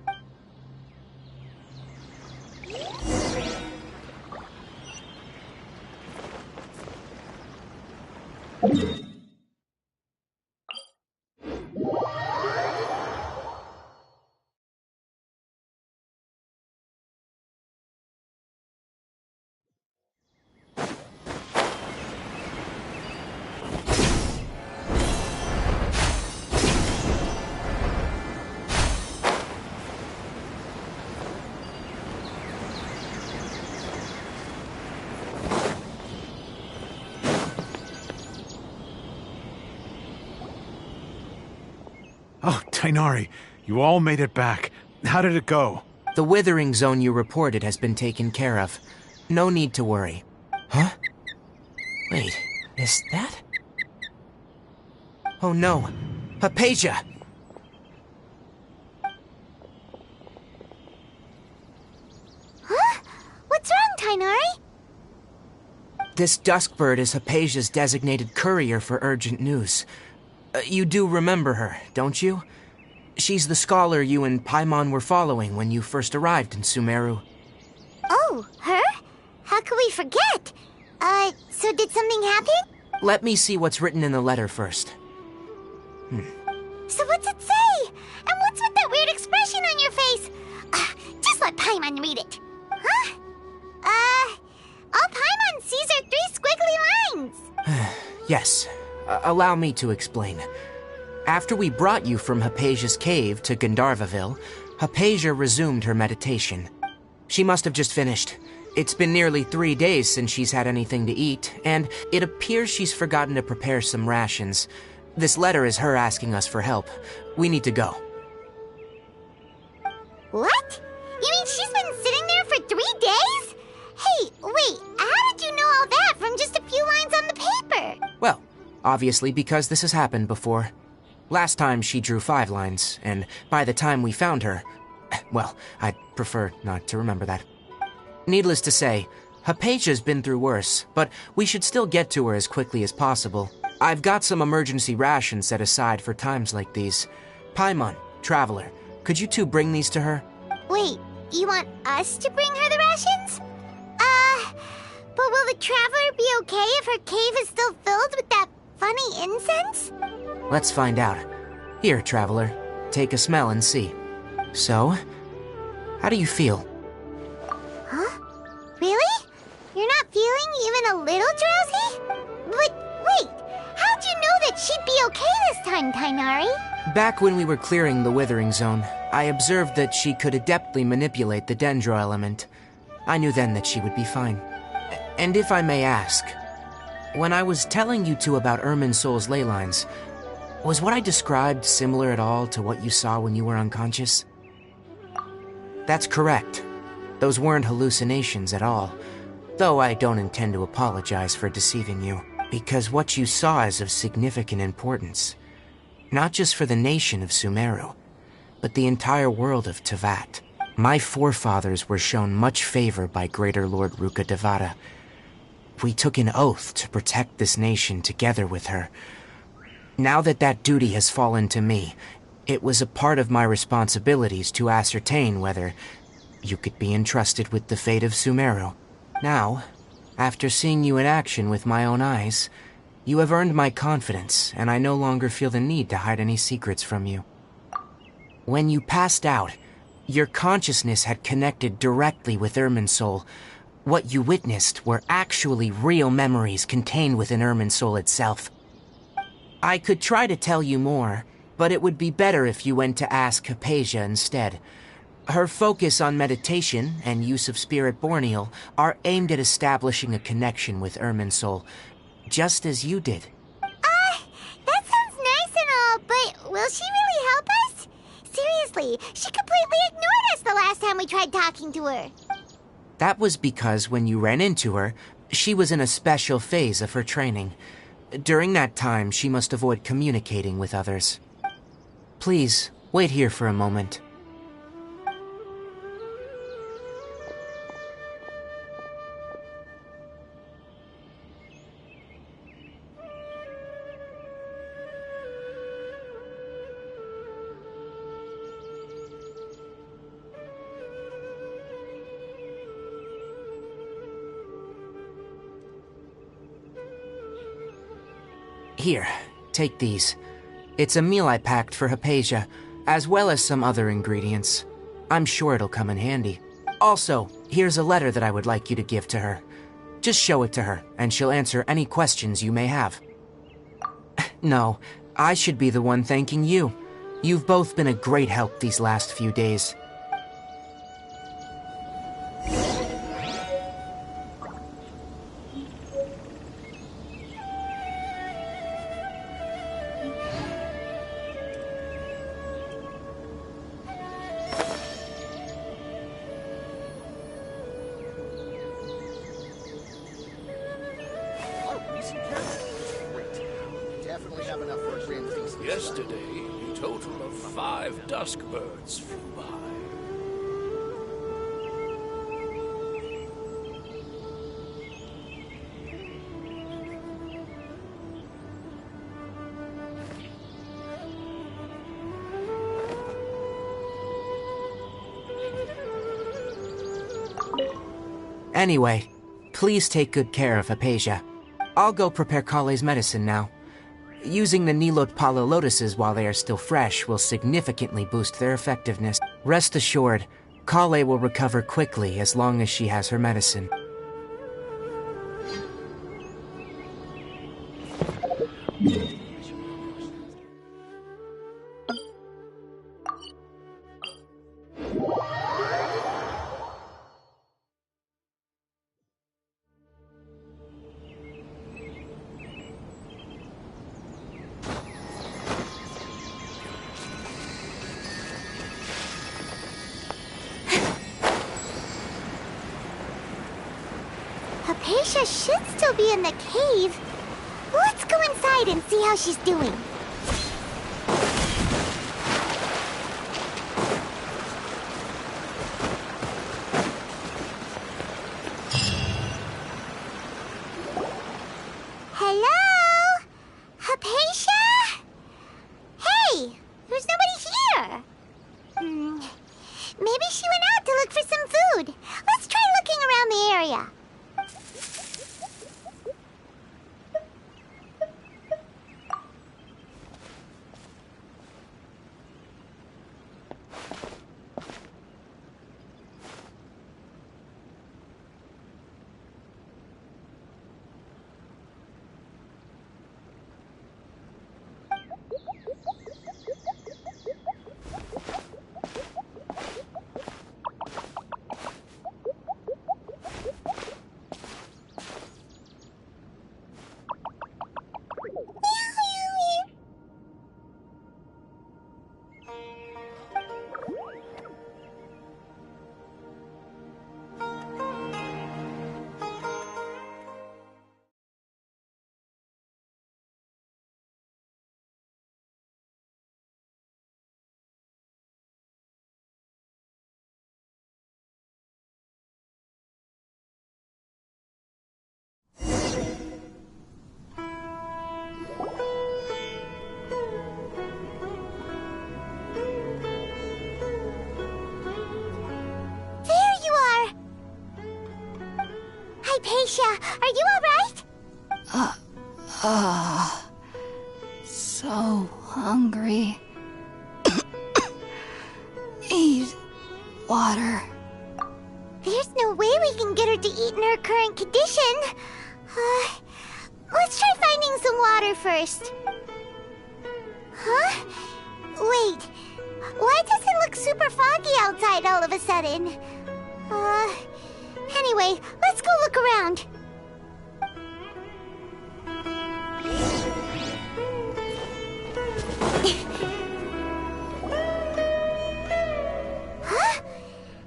Oh, Tainari, you all made it back. How did it go? The withering zone you reported has been taken care of. No need to worry. Huh? Wait, is that? Oh no, Hypatia! Huh? What's wrong, Tainari? This Duskbird is Hypatia's designated courier for urgent news. You do remember her, don't you? She's the scholar you and Paimon were following when you first arrived in Sumeru. Oh, her? How could we forget? So did something happen? Let me see what's written in the letter first. So what's it say? And what's with that weird expression on your face? Just let Paimon read it. Huh? All Paimon sees are 3 squiggly lines. Yes. Allow me to explain. After we brought you from Hypatia's cave to Gandharvaville, Hypatia resumed her meditation. She must have just finished. It's been nearly 3 days since she's had anything to eat, and it appears she's forgotten to prepare some rations. This letter is her asking us for help. We need to go. What? You mean she's been sitting there for 3 days? Hey, wait, how did you know all that from just a few lines on the paper? Well, obviously because this has happened before. Last time she drew 5 lines, and by the time we found her... Well, I'd prefer not to remember that. Needless to say, Hypatia's been through worse, but we should still get to her as quickly as possible. I've got some emergency rations set aside for times like these. Paimon, Traveler, could you two bring these to her? Wait, you want us to bring her the rations? But will the Traveler be okay if her cave is still filled with that funny incense? Let's find out. Here, Traveler, take a smell and see. So, how do you feel? Huh? Really? You're even a little drowsy? But wait, how'd you know that she'd be okay this time, Kainari? Back when we were clearing the Withering Zone, I observed that she could adeptly manipulate the Dendro element. I knew then that she would be fine. And if I may ask, when I was telling you two about Irminsol's ley lines, was what I described similar at all to what you saw when you were unconscious? That's correct. Those weren't hallucinations at all, though I don't intend to apologize for deceiving you, because what you saw is of significant importance. Not just for the nation of Sumeru, but the entire world of Teyvat. My forefathers were shown much favor by Greater Lord Rukkhadevata. We took an oath to protect this nation together with her. Now that that duty has fallen to me, it was a part of my responsibilities to ascertain whether you could be entrusted with the fate of Sumeru. Now, after seeing you in action with my own eyes, you have earned my confidence, and I no longer feel the need to hide any secrets from you. When you passed out, your consciousness had connected directly with Irminsul. What you witnessed were actually real memories contained within Irminsul itself. I could try to tell you more, but it would be better if you went to ask Hypatia instead. Her focus on meditation and use of Spirit Borneal are aimed at establishing a connection with Irminsul, just as you did. That sounds nice and all, but will she really help us? Seriously, she completely ignored us the last time we tried talking to her. That was because when you ran into her, she was in a special phase of her training. During that time, she must avoid communicating with others. Please, wait here for a moment. Here, take these. It's a meal I packed for Hypatia, as well as some other ingredients. I'm sure it'll come in handy. Also, here's a letter that I would like you to give to her. Just show it to her, and she'll answer any questions you may have. No, I should be the one thanking you. You've both been a great help these last few days. Yesterday, a total of 5 dusk birds flew by. Anyway, please take good care of Hypatia. I'll go prepare Kale's medicine now. Using the Nilot Pala lotuses while they are still fresh will significantly boost their effectiveness. Rest assured, Kale will recover quickly as long as she has her medicine. Hypatia should still be in the cave. Let's go inside and see how she's doing. Hello? Hypatia? Hey, there's nobody here. Maybe she went out to look for some food. Let's try looking around the area. Amicia, are you alright? So hungry. Need water. There's no way we can get her to eat in her current condition. Let's try finding some water first. Huh? Wait. Why does it look super foggy outside all of a sudden? Anyway, let's go look around. Huh?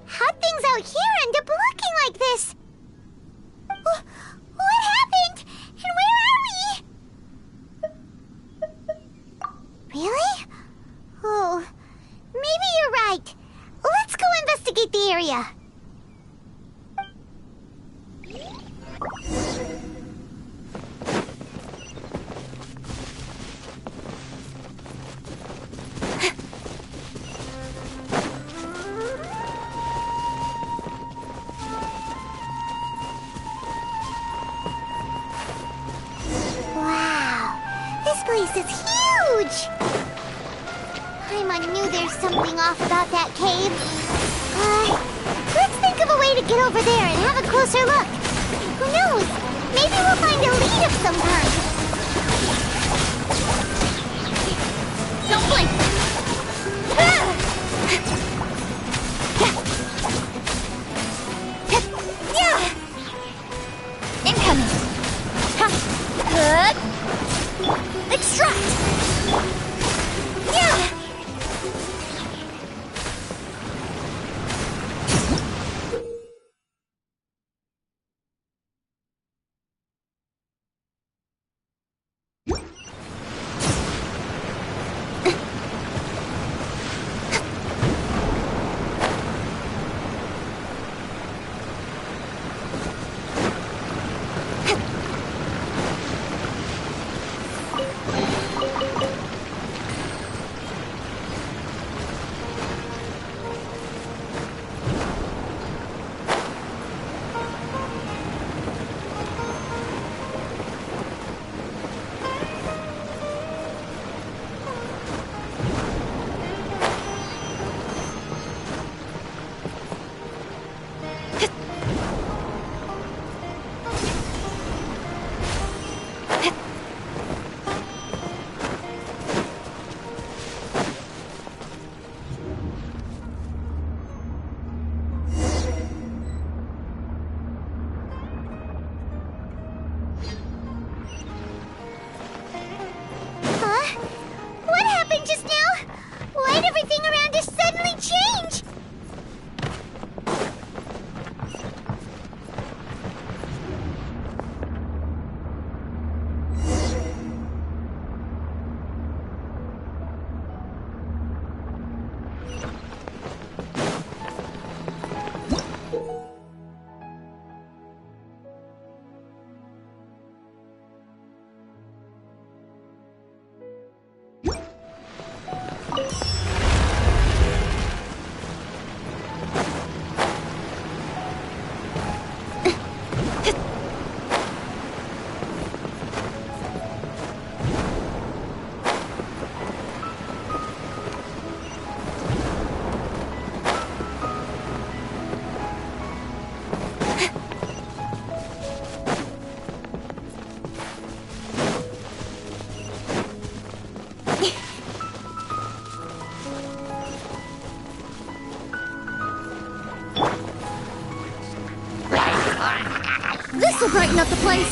How'd things out here end up looking like this? What happened? And where are we? Really? Oh, maybe you're right. Let's go investigate the area. Wow, this place is huge! Paimon knew there's something off about that cave. Let's think of a way to get over there and have a closer look. Who knows? Maybe we'll find a lead of some kind. Don't blink! Incoming! Good! Extract! Yeah! What happened just now? Why'd everything around us suddenly change? This'll brighten up the place.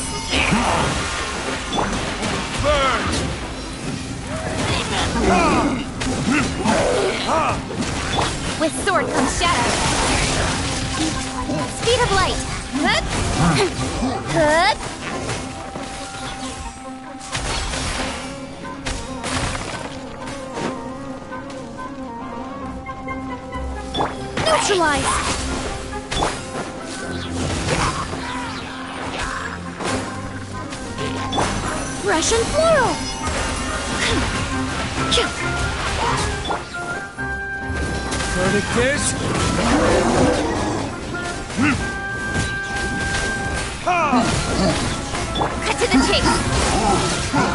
With sword comes shadow. Speed of light. Hup. Hup. Neutralize. Russian floral! Tourniquet? Cut to the chase!